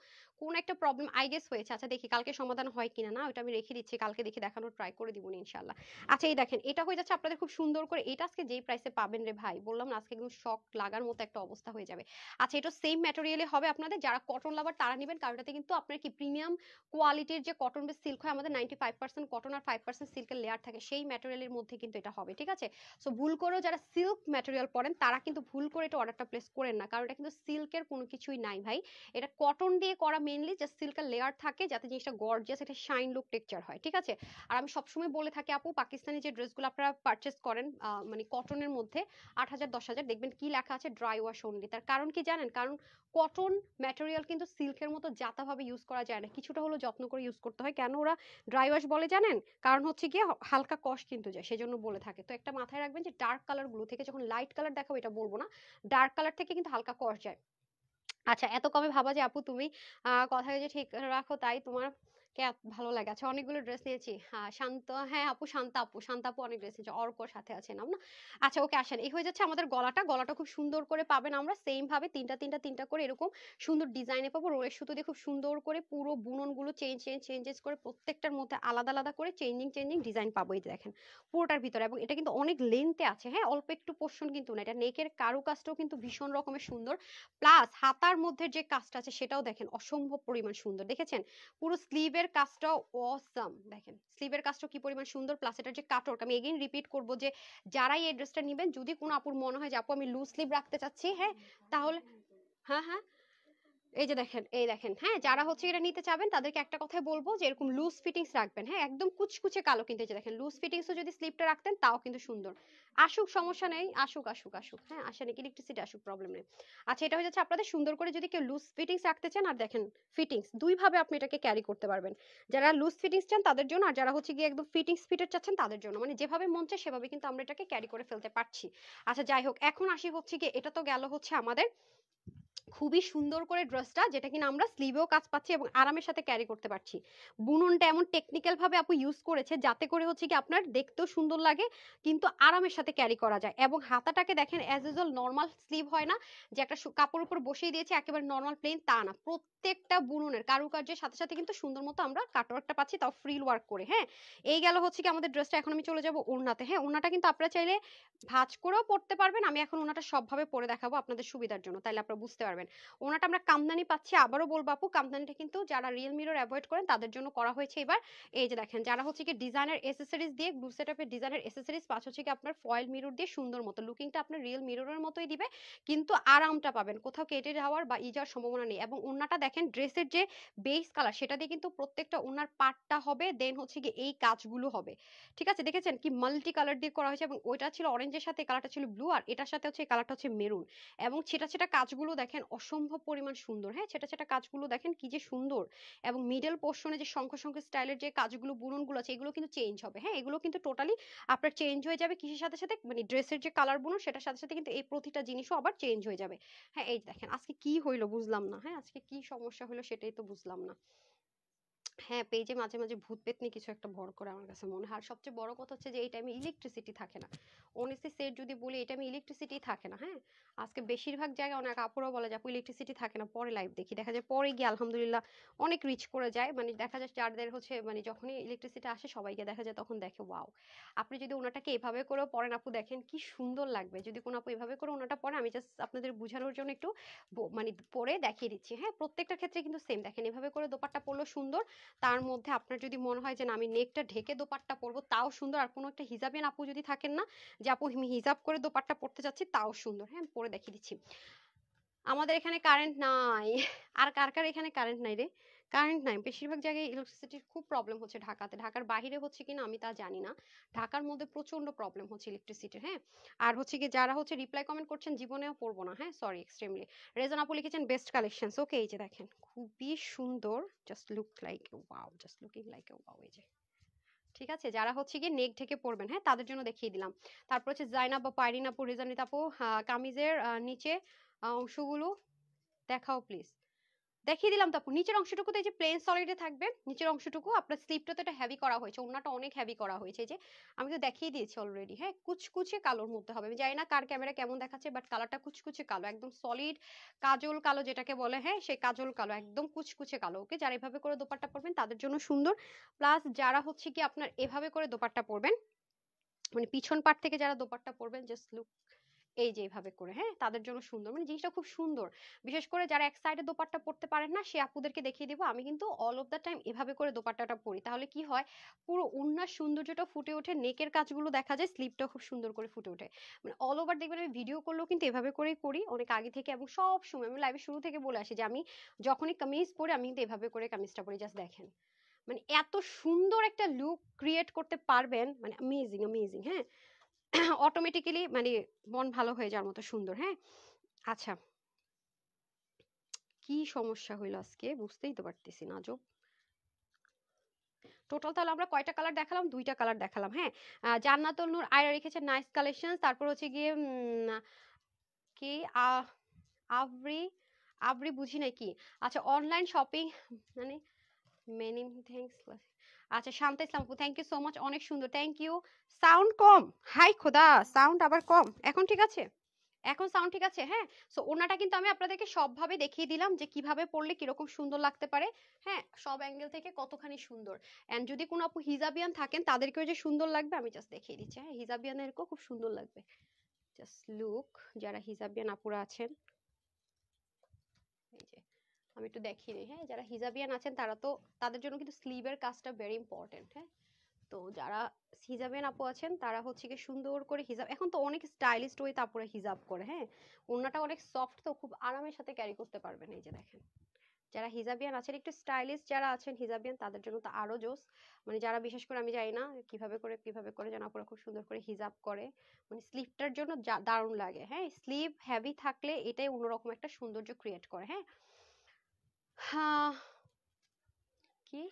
কোন একটা প্রবলেম আই গেস হয়েছে আচ্ছা দেখি কালকে সমাধান হয় কিনা না ওটা আমি রেখে দিচ্ছি কালকে দেখি দেখানোর ট্রাই করে দিব ইনশাল্লাহ আচ্ছা এই দেখেন এটা হয়ে যাচ্ছে আপনাদের খুব সুন্দর করে এটা আজকে যেই প্রাইসে পাবেন রে ভাই বললাম না আজকে একদম শক লাগার মতো একটা অবস্থা হয়ে যাবে আচ্ছা এটা সেম ম্যাটেরিয়ালে হবে আপনাদের যারা কটন লাভার তারা নেবেন কারণ এটাতে কিন্তু আপনার কি প্রিমিয়াম কোয়ালিটির যে কটন বেস সিল্ক হয় আমাদের 95% কটন আর 5% সিল্কের লেয়ার থাকে সেই ম্যাটেরিয়ালের মধ্যে কিন্তু এটা হবে ঠিক আছে সো ভুল করেও যারা সিল্ক ম্যাটেরিয়াল পরেন তারা কিন্তু ভুল করে এটা অর্ডারটা প্লেস করেন না কারণ এটা কিন্তু সিল্কের কোনো কিছুই নাই ভাই এটা কটন দিয়ে করা মেইনলি জাস্ট সিল্কের লেয়ার থাকে যাতে জিনিসটা গর্জিয়াস একটা শাইন লুক টেক্সচার হয় ঠিক আছে আর আমি সবসময় বলে থাকি আপু পাকিস্তানি যে ড্রেসগুলো আপনারা পারচেস করেন মানে কটনের মধ্যে 8,000 10,000 দেখবেন কি লেখা আছে ড্রাই ওয়াশ অনলি তার কারণ কি জানেন কারণ কটন ম্যাটেরিয়াল কিন্তু সিল্কের মতো জাতাভাবে ইউজ করা যায় না কিছুটা হলো যত্ন করে ইউজ করতে হয় কেন ওরা ড্রাই ওয়াশ বলে জানেন কারণ হচ্ছে গিয়ে হালকা কষ কিন্তু যায় সেজন্য বলে থাকে তো একটা মাথায় রাখবেন যে ডার্ক কালার গুলো থেকে যখন লাইট কালার দেখাবো এটা বলবো না ডার্ক কালার থেকে কিন্তু হালকা কষ যায় আচ্ছা এত কমে ভাবা যে আপু তুমি কথায় যে ঠিক রাখো তাই তোমার কে ভালো লাগে আচ্ছা অনেকগুলো ড্রেস নিয়েছি শান্ত হ্যাঁ আপু শান্তা আপু অনেক ড্রেস নিয়েছে অর্কর সাথে আছে নাম না আচ্ছা ওকে আসেন এই হয়ে যাচ্ছে আমাদের গলাটা খুব সুন্দর করে পাবেন আমরা সেম ভাবে তিনটা করে এরকম সুন্দর ডিজাইনে পাবো রোলের সুতো দিয়ে খুব সুন্দর করে পুরো বুনন গুলো চেঞ্জেস করে প্রত্যেকটার মধ্যে আলাদা আলাদা করে চেঞ্জিং ডিজাইন পাবো এই যে দেখেন পুরোটার ভিতরে এবং এটা কিন্তু অনেক লেন্থে আছে হ্যাঁ অল্প একটু পোর্শন কিন্তু না এটা নেকের কারুকাজটাও কিন্তু ভীষণ রকমের সুন্দর প্লাস হাতার মধ্যে যে কাজটা আছে সেটাও দেখেন অসম্ভব পরিমাণ সুন্দর দেখেছেন পুরো স্লিভের কাজটাও অসাম দেখেন স্লিভের কাজটা কি পরিমাণ সুন্দর প্লাস এটার যে কাটওয়ার্ক আমি এগেইন রিপিট করব যে যারাই এই ড্রেসটা নেবেন যদি কোনো আপুর মনে হয় যে আপু আমি লুজ স্লিভ রাখতে চাচ্ছি হ্যাঁ তাহলে হ্যাঁ এই যে দেখেন এই দেখেন হ্যাঁ যারা হচ্ছে এটা নিতে চাবেন তাদেরকে একটা কথাই বলবো যে এরকম লুজ ফিটিংস রাখবেন হ্যাঁ একদম কুচকুচে কালো কিন্তু এই যে দেখেন লুজ ফিটিংসও যদি স্লিপটা রাখতেন তাও কিন্তু সুন্দর আসুক সমস্যা নেই আসুক হ্যাঁ আসেন ইলেকট্রিসিটি আসুক প্রবলেম নেই আচ্ছা এটা হয়ে যাচ্ছে আপনাদের সুন্দর করে যদি কেউ লুজ ফিটিংস রাখতে চান আর দেখেন ফিটিংস দুই ভাবে আপনি এটাকে ক্যারি করতে পারবেন যারা লুজ ফিটিংস চান তাদের জন্য আর যারা হচ্ছে গিয়ে একদম ফিটিংস ফিটেড চাচ্ছেন তাদের জন্য মানে যেভাবে মন চায় সেভাবে কিন্তু আমরা এটাকে ক্যারি করে ফেলতে পারছি আচ্ছা যাই হোক এখন আসি হচ্ছে গিয়ে এটা তো গেল হচ্ছে আমাদের খুবই সুন্দর করে ড্রেসটা যেটা কিনা আমরা স্লিভেও কাজ পাচ্ছি এবং আরামের সাথে ক্যারি করতে পারছি বুননটা এমন টেকনিক্যাল ভাবে আপু ইউজ করেছে যাতে করে হচ্ছে কি আপনার দেখতেও সুন্দর লাগে কিন্তু আরামের সাথে ক্যারি করা যায় এবং হাতাটাকে দেখেন অ্যাজ ইউজুয়াল নর্মাল স্লিভ হয় না যে একটা কাপড় উপর বসিয়ে দিয়েছে একেবারে নর্মাল প্লেন তা না প্রত্যেকটা বুননের কারুকার্যের সাথে সাথে কিন্তু সুন্দর মতো আমরা কাটওয়ার্কটা পাচ্ছি তাও ফ্রিল ওয়ার্ক করে হ্যাঁ এই গেল হচ্ছে কি আমাদের ড্রেসটা এখন আমি চলে যাব ওড়নাতে হ্যাঁ ওড়নাটা কিন্তু আপনারা চাইলে ভাঁজ করেও পড়তে পারবেন আমি এখন ওনাটা সবভাবে পরে দেখাবো আপনাদের সুবিধার জন্য তাইলে আপনারা বুঝতে পারবেন ওনাটা আমরা কামদানি পাচ্ছি আবারও বলবো আপু কামদানিটা কিন্তু যারা রিয়েল মিরর অ্যাভয়েড করেন তাদের জন্য করা হয়েছে এবার এই যে দেখেন যারা হচ্ছে কি ডিজাইনার এসেসরিজ দিয়ে গ্লু সেটআপের ডিজাইনার এসেসরিজ পাঁচ হচ্ছে কি আপনার ফয়েল মিরর দিয়ে সুন্দর মতো লুকিংটা আপনার রিয়েল মিররের মতোই দিবে কিন্তু আরামটা পাবেন কোথাও কেটে যাওয়ার বা যাওয়ার সম্ভাবনা নেই এবং ওনাটা দেখেন ড্রেসের যে বেস কালার সেটা দিয়ে কিন্তু প্রত্যেকটা ওনার পার্টটা হবে দেন হচ্ছে কি এই কাজগুলো হবে ঠিক আছে দেখেছেন কি মাল্টি কালার দিয়ে করা হয়েছে এবং ওইটা ছিল অরেঞ্জের সাথে কালারটা ছিল ব্লু আর এটার সাথে হচ্ছে কালারটা হচ্ছে মেরুন এবং ছেটা ছেটা কাজগুলো দেখেন দেখেন অসম্ভব পরিমাণ সুন্দর, হ্যাঁ ছেটা ছেটা কাজগুলো দেখেন কি যে সুন্দর, এবং মিডল পোর্শনে যে শঙ্খ শঙ্খ স্টাইলের যে কাজগুলো বুননগুলো আছে এগুলো কিন্তু চেঞ্জ হবে, হ্যাঁ এগুলো কিন্তু টোটালি আপনার চেঞ্জ হয়ে যাবে কিসের সাথে সাথে, মানে ড্রেসের যে কালার বুনন সেটার সাথে সাথে কিন্তু এই প্রতিটা জিনিসও আবার চেঞ্জ হয়ে যাবে। হ্যাঁ এই দেখেন আজকে কি হইলো বুঝলাম না, হ্যাঁ আজকে কি সমস্যা হলো সেটাই তো বুঝলাম না। হ্যাঁ পেজে মাঝে মাঝে ভূত পেতনি কিছু একটা ভর করে আমার কাছে মনে হয়। আর সবচেয়ে বড় কথা হচ্ছে যে এই টাইমে ইলেকট্রিসিটি থাকে না। অনেসি সেট যদি বলি এই টাইমে ইলেকট্রিসিটি থাকে না। হ্যাঁ আজকে বেশিরভাগ জায়গায় অনেক আপুরাও বলে যে আপু ইলেকট্রিসিটি থাকে না, পরে লাইভ দেখি, দেখা যায় পরে গিয়ে আলহামদুলিল্লাহ অনেক রিচ করে যায়, মানে দেখা যায় যাদের হচ্ছে মানে যখনই ইলেকট্রিসিটি আসে সবাইকে দেখা যায় তখন দেখে ওয়াও। আপনি যদি ওনাটাকে এভাবে করেও পরেন আপু দেখেন কি সুন্দর লাগবে, যদি কোনো আপু এভাবে করে ওনাটা পরে, আমি জাস্ট আপনাদের বোঝানোর জন্য একটু মানে পরে দেখিয়ে দিচ্ছি। হ্যাঁ প্রত্যেকটা ক্ষেত্রে কিন্তু সেম, দেখেন এভাবে করে দোপাট্টা পরলেও সুন্দর, তার মধ্যে আপনার যদি মনে হয় যে না আমি নেকটা ঢেকে দোপাট্টা পরবো তাও সুন্দর, আর কোনো একটা হিজাবিয়ান আপু যদি থাকেন না যে আপু আমি হিজাব করে দোপাট্টা পরতে যাচ্ছি তাও সুন্দর। হ্যাঁ পরে দেখিয়ে দিচ্ছি। আমাদের এখানে কারেন্ট নাই। আর কার কার এখানে কারেন্ট নাই রে? কারেন্ট নাই, বেশিরভাগ জায়গায় ইলেকট্রিসিটির খুব প্রবলেম হচ্ছে ঢাকাতে, ঢাকার বাইরে হচ্ছে কিনা আমি তা জানি না, ঢাকার মধ্যে প্রচন্ড প্রবলেম হচ্ছে ইলেকট্রিসিটির। হ্যাঁ আর হচ্ছে কি যারা হচ্ছে রিপ্লাই কমেন্ট করছেন জীবনেও পড়বো না, হ্যাঁ সরি এক্সট্রিমলি। রেজন আপু লিখেছেন বেস্ট কালেকশনস, ওকে এই যে দেখেন খুবই সুন্দর, just look like wow, just looking like wow. এই যে ঠিক আছে, যারা হচ্ছে গিয়ে নেক ঢেকে পড়বেন হ্যাঁ তাদের জন্য দেখিয়ে দিলাম। তারপর হচ্ছে জাইনাব বা পাইরিন আপু, রেজানিত আপু, কামিজের নিচে অংশগুলো দেখাও প্লিজ। দেখিয়ে দিলাম তো আপু, নিচের অংশটুকুতে এই যে প্লেন সলিডে থাকবে, নিচের অংশটুকু আপনার স্লিপটা তো এটা হেভি করা হয়েছে, ওন্নাটা অনেক হেভি করা হয়েছে, এই যে আমি তো দেখিয়ে দিয়েছি অলরেডি। হ্যাঁ কুচকুচে কালোর মধ্যে হবে, আমি জানি না কার ক্যামেরা কেমন দেখাচ্ছে বাট কালারটা কুচকুচে কালো, একদম সলিড কাজল কালো যেটাকে বলে, হ্যাঁ সেই কাজল কালো, একদম কুচকুচে কালো। ওকে যারা এভাবে করে দোপাট্টা পরবেন তাদের জন্য সুন্দর, প্লাস যারা হচ্ছে কি আপনার এভাবে করে দোপাট্টা পরবেন মানে পিছন পাট থেকে যারা দোপাট্টা পরবেন জাস্ট লুক এই যে এইভাবে করে, হ্যাঁ তাদের জন্য সুন্দর, মানে জিনিসটা খুব সুন্দর। বিশেষ করে যারা এক সাইডে দোপাট্টা পরতে পারেন না সে আপুদেরকে দেখিয়ে দিব, আমি কিন্তু অল অফ দ্য টাইম এভাবে করে দোপাট্টাটা পরি, তাহলে কি হয় পুরো ওড়নার সৌন্দর্যটা ফুটে ওঠে, নেকের কাজগুলো দেখা যায়, স্লিপটা খুব সুন্দর করে ফুটে ওঠে। মানে অল ওভার দেখবেন আমি ভিডিও করলেও কিন্তু এভাবে করেই করি অনেক আগে থেকে, এবং সব সময় আমি লাইভে শুরু থেকে বলে আসি যে আমি যখনই কামিজ পরি আমি কিন্তু এভাবে করে কামিজটা পরি, জাস্ট দেখেন মানে এত সুন্দর একটা লুক ক্রিয়েট করতে পারবেন, মানে অ্যামেজিং অ্যামেজিং। হ্যাঁ অটোমেটিক্যালি মানে মন ভালো হয়ে যাওয়ার মতো সুন্দর। হ্যাঁ আচ্ছা কি সমস্যা হইলো আজকে বুঝতেই তো পারতেছি না, আজব। টোটাল তাহলে আমরা কয়টা কালার দেখালাম? দুইটা কালার দেখালাম। হ্যাঁ জান্নাতুল নূর আয়রা রেখেছে নাইস কালেকশন, তারপর হচ্ছে গিয়ে কি আভরি, আভরি বুঝি নাই কি। আচ্ছা অনলাইন শপিং মানে মেনি থ্যাঙ্কস। আচ্ছা শান্তা ইসলাম আপু থ্যাংক ইউ সো মাচ, অনেক সুন্দর, থ্যাংক ইউ। সাউন্ড কম, হাই খোদা সাউন্ড আবার কম, এখন ঠিক আছে? এখন সাউন্ড ঠিক আছে? হ্যাঁ সো ওনাটা কিন্তু আমি আপনাদেরকে সবভাবে দেখিয়ে দিলাম যে কিভাবে পড়লে কিরকম সুন্দর লাগতে পারে, হ্যাঁ সব অ্যাঙ্গেল থেকে কতখানি সুন্দর। এন্ড যদি কোনো আপু হিজাবিয়ান থাকেন তাদেরকেও যে সুন্দর লাগবে আমি জাস্ট দেখিয়ে দিচ্ছি। হ্যাঁ হিজাবিয়ানেরকেও খুব সুন্দর লাগবে, জাস্ট লুক যারা হিজাবিয়ান আপুরা আছেন এই যে আমি একটু দেখিয়ে দিই। হ্যাঁ যারা হিজাবিয়ান আছেন তারা তো তাদের জন্য কিন্তু স্লিভের কাজটা ভেরি ইম্পর্টেন্ট। হ্যাঁ তো যারা হিজাবিয়ান আপু আছেন তারা হচ্ছে কি সুন্দর করে হিজাব, এখন তো অনেক স্টাইলিস্ট ওয়েতে আপুরা হিজাব করে, হ্যাঁ ওড়নাটা অনেক সফট তো খুব আরামের সাথে ক্যারি করতে পারবেন। এই যে দেখেন যারা হিজাবিয়ান আছেন একটু স্টাইলিশ যারা আছেন হিজাবিয়ান তাদের জন্য তো আরো জোস, মানে যারা বিশেষ করে আমি জানি না কিভাবে করে যেন আপুরা খুব সুন্দর করে হিজাব করে, মানে স্লিভটার জন্য দারুণ লাগে। হ্যাঁ স্লিভ হেভি থাকলে এটাই অন্যরকম একটা সৌন্দর্য ক্রিয়েট করে। হ্যাঁ হ্যাঁ কি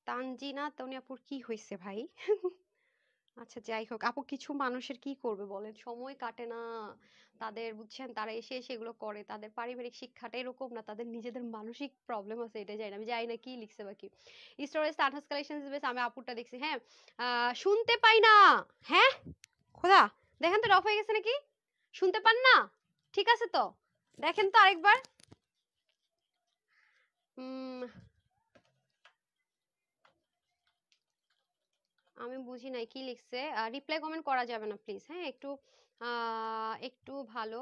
তানজিনা তনিয়াপুর কি হয়েছে ভাই? আচ্ছা যাই হোক আপু, কিছু মানুষের কি করবে বলেন, সময় কাটে না তাদের, বুঝছেন তারা এসে এসে এগুলো করে, তাদের পারিবারিক শিক্ষাটা এরকম না, তাদের নিজেদের মানসিক প্রবলেম আছে, এটা জানি না, আমি জানি না কি লিখছে বাকি। স্টোরেজ তানহাস কালেকশন বেশ, আমি আপুরটা দেখছি। হ্যাঁ শুনতে পাই না। হ্যাঁ খোদা দেখেন তো অফ হয়ে গেছে নাকি, শুনতে পান না? ঠিক আছে তো দেখেন তো আরেকবার। উম আমি বুঝি নাই কি লিখছে, রিপ্লাই কমেন্ট করা যাবে না প্লিজ। হ্যাঁ একটু একটু ভালো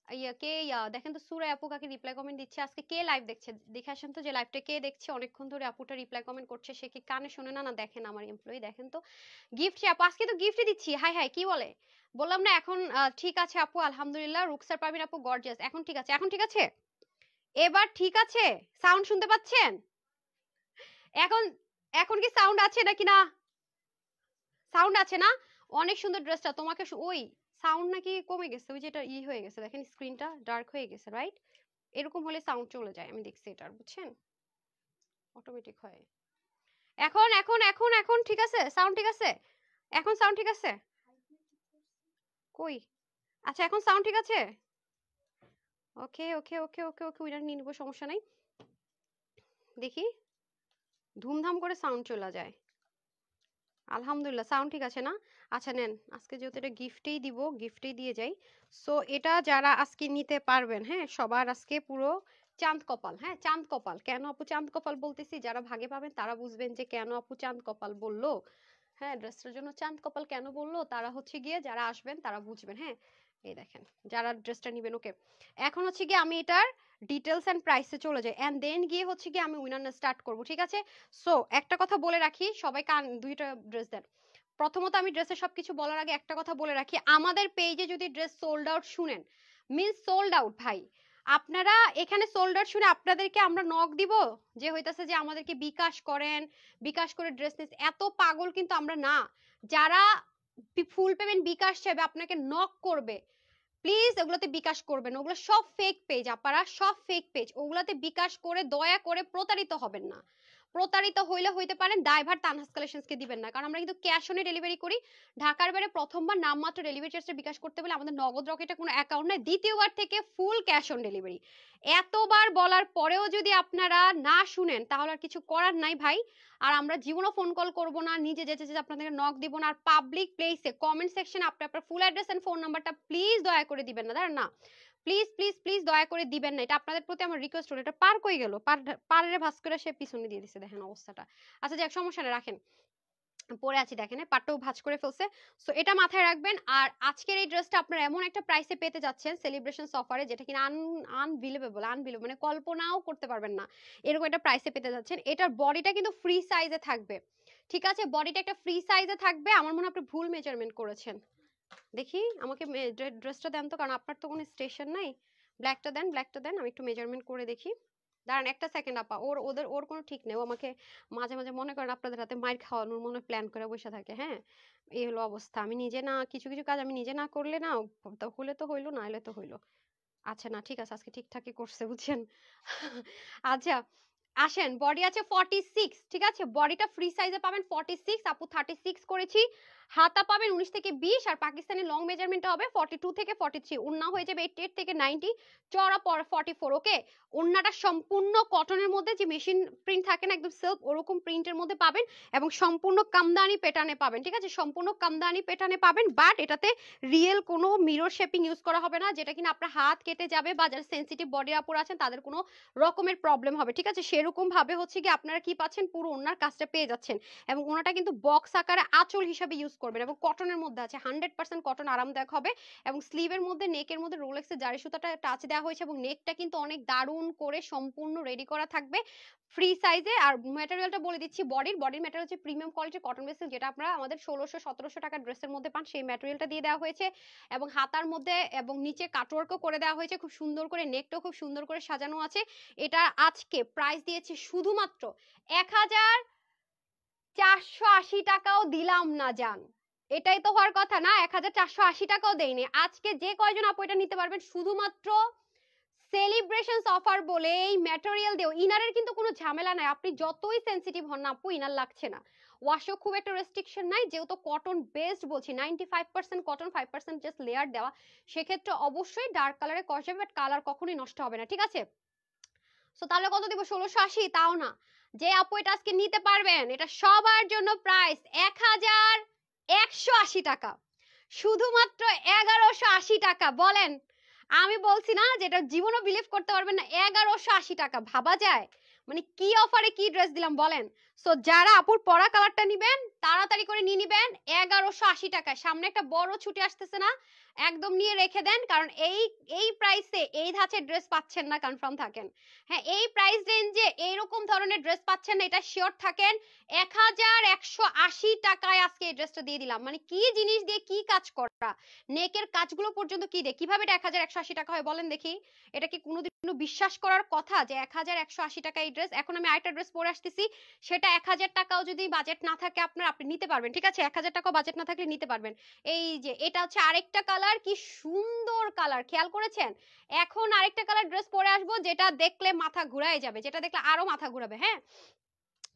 ইয়া কে ইয়া দেখেন তো সুরাই আপু কাকে রিপ্লাই কমেন্ট দিচ্ছে, আজকে কে লাইভ দেখছে দেখে আসেন তো যে লাইভটা কে দেখছে, অনেকক্ষণ ধরে আপুটা রিপ্লাই কমেন্ট করছে, সে কি কানে শোনে না না দেখেন আমার এমপ্লয়ি, দেখেন তো গিফট আপু আজকে তো গিফটই দিচ্ছি। হাই হাই কি বলে, বললাম না এখন ঠিক আছে আপু আলহামদুলিল্লাহ, রুকসার পারভিন আপু গর্জিয়াস, এখন ঠিক আছে, এখন ঠিক আছে, এবার ঠিক আছে, সাউন্ড শুনতে পাচ্ছেন এখন? এখন কি সাউন্ড আছে নাকি না? সাউন্ড আছে না? অনেক সুন্দর ড্রেসটা তোমাকে ওই সাউন্ড নাকি কমে গেছে, ওই যে এটা হয়ে গেছে, দেখেন স্ক্রিনটা ডার্ক হয়ে গেছে, রাইট? এরকম হলে সাউন্ড চলে যায়, আমি দেখছি এটা, বুঝছেন, অটোমেটিক হয়। এখন এখন এখন এখন ঠিক আছে, সাউন্ড ঠিক আছে, এখন সাউন্ড ঠিক আছে কই? আচ্ছা এখন সাউন্ড ঠিক আছে, ওকে ওকে ওকে ওকে ওকে, ওইটা নিয়ে নিবো, সমস্যা নাই। দেখি, ধুমধাম করে সাউন্ড চলে যায়, আলহামদুলিল্লাহ সাউন্ড ঠিক আছে না? আচ্ছা নেন, আজকে যেহেতু এটা গিফটেই দিব, গিফটেই দিয়ে যাই। সো এটা যারা আজকে নিতে পারবেন, হ্যাঁ, সবার আজকে পুরো চাঁদ কপাল। হ্যাঁ, চাঁদ কপাল। কেন আপু চাঁদ কপাল বলতেছি, যারা ভাগে পাবেন তারা বুঝবেন যে কেন আপু চাঁদ কপাল বললো। হ্যাঁ, ড্রেসটার জন্য চাঁদ কপাল কেন বললো, তারা হচ্ছে গিয়ে যারা আসবেন তারা বুঝবেন। হ্যাঁ, এই দেখেন যারা ড্রেসটা নিবেন। ওকে, এখন হচ্ছে গিয়ে আমি এটার ডিটেলস এন্ড প্রাইসে চলে যাই, এন্ড দেন গিয়ে হচ্ছে গিয়ে আমি উইনার স্টার্ট করব, ঠিক আছে? সো একটা কথা বলে রাখি, সবাই কান দুইটা ড্রেস দেন। প্রথমত আমি ড্রেসের সবকিছু বলার আগে একটা কথা বলে রাখি, আমাদের পেজে যদি ড্রেস সোল্ড আউট শুনেন, মিন্স সোল্ড আউট ভাই, আপনারা এখানে সোল্ড আউট শুনে আপনাদেরকে আমরা নক দিব যে হইতাছে যে আমাদেরকে বিকাশ করেন, বিকাশ করে ড্রেস নিস, এত পাগল কিন্তু আমরা না। যারা ফুল পেমেন্ট বিকাশ চাইবে আপনাকে নক করবে, প্লিজ ওগুলোতে বিকাশ করবেন, ওগুলো সব ফেক পেজ, আপনারা সব ফেক পেজ, ওগুলোতে বিকাশ করে দয়া করে প্রতারিত হবেন না। প্রতারিত হইলে হইতে পারেন, দায়ভার তানহাস কালেকশনসকে দিবেন না, কারণ আমরা কিন্তু ক্যাশ অনে ডেলিভারি করি। ঢাকার বাইরে প্রথমবার নামমাত্র ডেলিভারি চার্জটা বিকাশ করতে বলে আমাদের নগদ রকেটে কোনো অ্যাকাউন্ট নাই, দ্বিতীয়বার থেকে ফুল ক্যাশ অন ডেলিভারি। এতবার বলার পরেও যদি আপনারা না শুনেন তাহলে আর কিছু করার নাই ভাই। আর আমরা জীবনও ফোন কল করব না, নিজে যেতে যেতে আপনাদেরকে নক দিব না। আর পাবলিক প্লেসে কমেন্ট সেকশনে আপনি আপনার ফুল অ্যাড্রেস এন্ড ফোন নাম্বারটা প্লিজ দয়া করে দিবেন না, দাঁড়ান না, প্লিজ প্লিজ প্লিজ দয়া করে দিবেন না, এটা আপনাদের প্রতি আমার রিকোয়েস্ট হলো। এটা পার কই গেল, পারের ভাস করে সে পিছনে দিয়ে দিছে, দেখেন অবস্থাটা। আচ্ছা যাক, সমস্যা নেই, রাখেন, পরে আছি, দেখেন পাটটাও ভাঁজ করে ফেলছে। সো এটা মাথায় রাখবেন। আর আজকের এই ড্রেসটা আপনারা এমন একটা প্রাইসে পেতে যাচ্ছেন সেলিব্রেশন অফারে, যেটা কিনা আনবিলিভেবল, আনবিলিভেবল, মানে কল্পনাও করতে পারবেন না এরকম একটা প্রাইসে পেতে যাচ্ছেন। এটার বডিটা কিন্তু ফ্রি সাইজে থাকবে, ঠিক আছে? বডিটা একটা ফ্রি সাইজে থাকবে। আমার মনে হয় আপনি ভুল মেজারমেন্ট করেছেন, দেখি আমাকে ড্রেসটা দেন তো, কারণ আপনার তো কোনো স্টেশন নাই। ব্ল্যাকটা দেন, ব্ল্যাকটা দেন, আমি একটু মেজারমেন্ট করে দেখি। দাঁড়ান একটা সেকেন্ড আপা, ওর কোনো ঠিক নেই, ও আমাকে মাঝে মাঝে মনে করেন আপনাদের হাতে মাইর খাওয়ানোর মনে প্ল্যান করে বসে থাকে। হ্যাঁ, এই হলো অবস্থা, আমি নিজে না, কিছু কিছু কাজ আমি নিজে না করলে না, হলে তো হইলো, না হলে তো হইলো। আচ্ছা না ঠিক আছে, আজকে ঠিকঠাকই করছে, বুঝছেন? আচ্ছা আসেন, বডি আছে 46, ঠিক আছে? বডিটা ফ্রি সাইজে পাবেন 46, আপু 36 করেছি। হাতা পাবেন 19 থেকে 20, আর পাকিস্তানি লং মেজারমেন্ট হবে 42 থেকে 43, ওন্না হয়ে যাবে 88 থেকে 90, চড়া 44। ওকে, ওন্নাটা সম্পূর্ণ কটনের মধ্যে, যে মেশিন প্রিন্ট থাকে না একদম সিল্ক, ওরকম প্রিন্টের মধ্যে পাবেন, এবং সম্পূর্ণ কামদানি প্যাটার্নে পাবেন, ঠিক আছে? সম্পূর্ণ কামদানি প্যাটার্নে পাবেন, বাট এটাতে রিয়েল কোনো মিরর শেপিং ইউজ করা হবে না, যেটা কিনা আপনার হাত কেটে যাবে, বা যারা সেনসিটিভ বডির আপুর আছেন তাদের কোনো রকমের প্রবলেম হবে, ঠিক আছে? সেরকম ভাবে হচ্ছে কি আপনারা কি পাচ্ছেন, পুরো ওনার কাজটা পেয়ে যাচ্ছেন। এবং ওনাটা কিন্তু বক্স আকারে আঁচল হিসাবে ইউজ করবেন, এবং কটনের মধ্যে আছে, 100% কটন, আরামদায়ক হবে। এবং স্লিভের মধ্যে, নেকের মধ্যে রোলেক্সের জারি সুতাটা টাচ দেওয়া হয়েছে, এবং নেকটা কিন্তু অনেক দারুণ করে সম্পূর্ণ রেডি করা থাকবে ফ্রি সাইজে। আর ম্যাটেরিয়ালটা বলে দিচ্ছি, বডির ম্যাটেরিয়াল হচ্ছে প্রিমিয়াম কোয়ালিটির কটন বেসিল, যেটা আপনারা আমাদের 1600-1700 টাকার ড্রেসের মধ্যে পান, সেই ম্যাটেরিয়ালটা দিয়ে দেওয়া হয়েছে। এবং হাতার মধ্যে এবং নিচে কাটওয়ার্কও করে দেওয়া হয়েছে খুব সুন্দর করে, নেকটাও খুব সুন্দর করে সাজানো আছে। এটা আজকে প্রাইস দিয়েছি শুধুমাত্র 1480 টাকাও দিলাম না জান, এটাই তো হওয়ার কথা না, 1480 টাকাও দেইনি। আজকে যে কয়জন আপু এটা নিতে পারবেন, শুধুমাত্র সেলিব্রেশন অফার বলে এই ম্যাটেরিয়াল দিও। ইনারের কিন্তু কোনো ঝামেলা নাই, আপনি যতই সেনসিটিভ হন না আপু, ইনার লাগছে না। ওয়াশও খুব একটা রেস্ট্রিকশন নাই, যেহেতু কটন বেসড বলছি, 95% কটন, 5% জাস্ট লেয়ার দেওয়া, সেক্ষেত্রে অবশ্যই ডার্ক কালারে করা যাবে, বাট কালার কখনোই নষ্ট হবে না, ঠিক আছে? সো তাহলে কত দিব? 1680, তাও না। যে আপু এটা আজকে নিতে পারবেন, এটা সবার জন্য প্রাইস 1180 টাকা, শুধুমাত্র 1180 টাকা। বলেন, আমি বলছি না যেটা জীবনও বিলিভ করতে পারবেন না, 1180 টাকা, ভাবা যায়? মানে কি অফারে কি ড্রেস দিলাম বলেন। সো যারা আপুর পরা কালারটা নিবেন তাড়াতাড়ি করে নিয়ে নিবেন 1180 টাকায়। সামনে একটা বড় ছুটি আসতেছে না, একদম নিয়ে রেখে দেন, কারণ এই প্রাইসে এই ধাঁচের ড্রেস পাচ্ছেন না, কনফার্ম থাকেন। হ্যাঁ, এই প্রাইস রেঞ্জে এইরকম ধরনের ড্রেস পাচ্ছেন না, এটা শিওর থাকেন। 1180 টাকায় আজকে এই ড্রেসটা দিয়ে দিলাম, মানে কি জিনিস দিয়ে কি কাজ করা, নেকের কাজগুলো পর্যন্ত কি দিয়ে, কিভাবে এটা 1180 টাকা হয় বলেন দেখি? এটা কি কোনোদিনও বিশ্বাস করার কথা যে 1180 টাকা এই ড্রেস? এখন আমি আরেকটা ড্রেস পরে আসতেছি, সেটা 1000 টাকাও যদি বাজেট না থাকে আপনার, আপনি নিতে পারবেন, ঠিক আছে? 1000 টাকাও বাজেট না থাকলে নিতে পারবেন। এই যে এটা হচ্ছে আরেকটা কালার, কালার, কি সুন্দর কালার, খেয়াল করেছেন? এখন আরেকটা কালার ড্রেস পরে আসবো যেটা দেখলে মাথা ঘুরায় যাবে, যেটা দেখলে আরো মাথা ঘুরাবে। হ্যাঁ,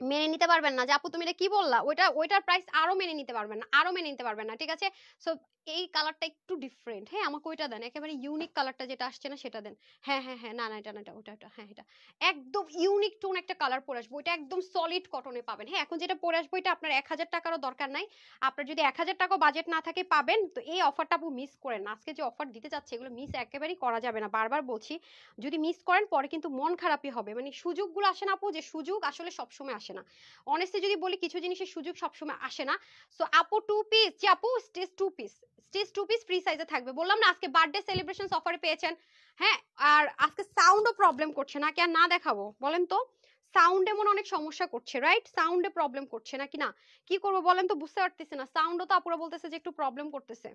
মেনে নিতে পারবেন না যে আপু তুমি এটা কি বললা, ওইটার প্রাইস আরো মেনে নিতে পারবেন না, আরো মেনে নিতে পারবেন না, ঠিক আছে? সো এই কালারটা একটু ডিফারেন্ট, হ্যাঁ আমাকে ওইটা দেন, একেবারে ইউনিক কালারটা যেটা আসছে না সেটা দেন। হ্যাঁ হ্যাঁ হ্যাঁ, না না এটা না, এটা ওটা ওটা, হ্যাঁ এটা একদম ইউনিক টোন একটা কালার পরে আসবো, এটা একদম সলিড কটনে পাবেন। হ্যাঁ, এখন যেটা পরে আসবো এটা আপনার 1000 টাকারও দরকার নাই, আপনার যদি 1000 টাকা বাজেট না থাকে পাবেন। তো এই অফারটা আপু মিস করেন না, আজকে যে অফার দিতে যাচ্ছে এগুলো মিস একেবারেই করা যাবে না, বারবার বলছি। যদি মিস করেন পরে কিন্তু মন খারাপই হবে, মানে সুযোগগুলো আসে না আপু, যে সুযোগ আসলে সবসময় আসে না। অনেস্টলি যদি বলি কিছু জিনিসের সুযোগ সবসময় আসে না। সো আপু টু পিস, যে আপু স্টেজ টু পিস ফ্রি সাইজে থাকবে, বললাম না আজকে বার্থডে সেলিব্রেশন অফারে পেয়েছেন। হ্যাঁ, আর আজকে সাউন্ডও প্রবলেম করছে না, কি আর না দেখাবো বলেন তো? সাউন্ডে মনে অনেক সমস্যা করছে, রাইট? সাউন্ডে প্রবলেম করছে নাকি না, কি করবো বলেন তো, বুঝতে পারতেছি না। সাউন্ডও তো আপুরা বলতেছে যে একটু প্রবলেম করতেছে,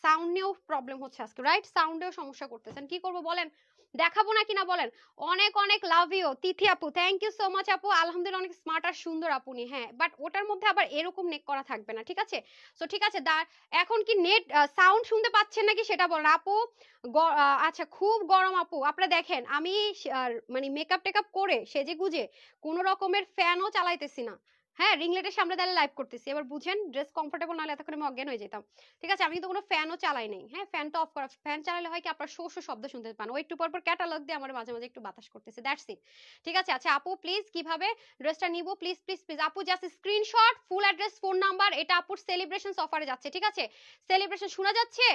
সাউন্ড নিয়েও প্রবলেম হচ্ছে আজকে, রাইট? সাউন্ডেও সমস্যা করতেছেন, কি করবো বলেন? দেখাবো নাকি না বলেন? অনেক অনেক লাভ ইউ তিথি আপু, থ্যাংক ইউ সো মাচ আপু, আলহামদুলিল্লাহ অনেক স্মার্ট আর সুন্দর আপনি। হ্যাঁ, বাট ওটার মধ্যে আবার এরকম নেক করা থাকবে না, ঠিক আছে? সো ঠিক আছে, এখন কি নেট সাউন্ড শুনতে পাচ্ছেন নাকি সেটা বলেন আপু। আচ্ছা, খুব গরম আপু, আপনারা দেখেন আমি মানে মেকআপ টেকআপ করে সেজে গুজে কোনো রকমের ফ্যানও চালাইতেছি না। হ্যাঁ, রিংলেটের সামনে দাঁড়িয়ে লাইভ করতেছি, এবার বুঝেন ড্রেস কমফোর্টেবল নাহলে এতক্ষণ আমি অজ্ঞান হয়ে যেতাম। ঠিক আছে, আমি কিন্তু কোনো ফ্যানও চালাই নাই। হ্যাঁ, ফ্যানটা অফ করা, ফ্যান চালালে হয় কি আপনার শো শো শব্দ শুনতে পান, ও একটু পর পর ক্যাটালগ দিয়ে আমার মাঝে মাঝে একটু বাতাস করতেছে, দ্যাটস ইট। ঠিক আছে, আচ্ছা আপু প্লিজ কিভাবে ড্রেসটা নিব, প্লিজ প্লিজ প্লিজ আপু just screenshot, full address, phone number, এটা আপুর সেলিব্রেশন অফারে যাচ্ছে, ঠিক আছে? সেলিব্রেশন শোনা যাচ্ছে?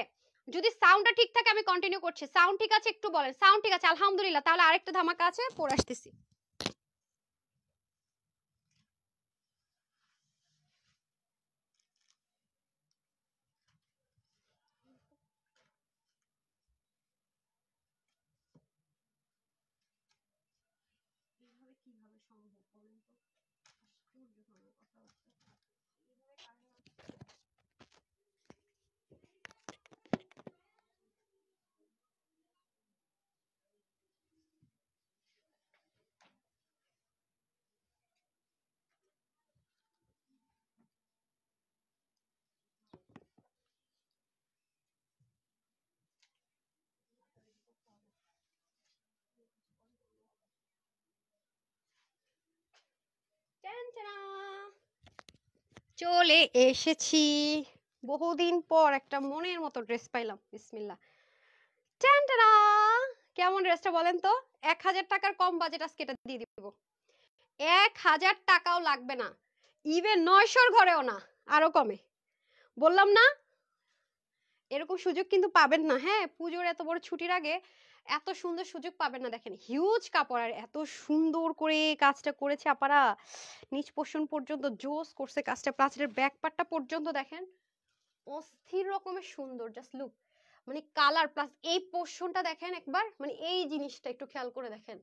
যদি সাউন্ডটা ঠিক থাকে আমি কন্টিনিউ করছি, সাউন্ড ঠিক আছে একটু বলেন, সাউন্ড ঠিক আছে আলহামদুলিল্লাহ, তাহলে আরেকটা ধামাকা আছে, পরে আসতেছি। কিভাবে সম্ভব বলেন তো, আশ্চর্য ধরনের কথাবার্তা। চলে এসেছি, বহুদিন পর একটা মনের মতো ড্রেস পাইলাম, বিসমিল্লাহ। টানটানা, কেমন ড্রেসটা বলেন তো? 1000 টাকার কম বাজেট আজকে এটা দিয়ে দিব, 1000 টাকাও লাগবে না, ইভেন 900-র ঘরেও না, আরো কমে। বললাম না, এরকম সুযোগ কিন্তু পাবেন না। হ্যাঁ, পুজোর এত বড় ছুটির আগে এত সুন্দর সুযোগ পাবেন না। দেখেন হিউজ কাপড়, আর এত সুন্দর করে কাজটা করেছে আপারা, নিচ পোর্শন পর্যন্ত জোস করছে কাজটা, প্লাস্টের ব্যাক পার্টটা পর্যন্ত দেখেন অস্থির রকমের সুন্দর, জাস্ট লুক। মানে কালার প্লাস এই পোর্শনটা দেখেন একবার, মানে এই জিনিসটা একটু খেয়াল করে দেখেন,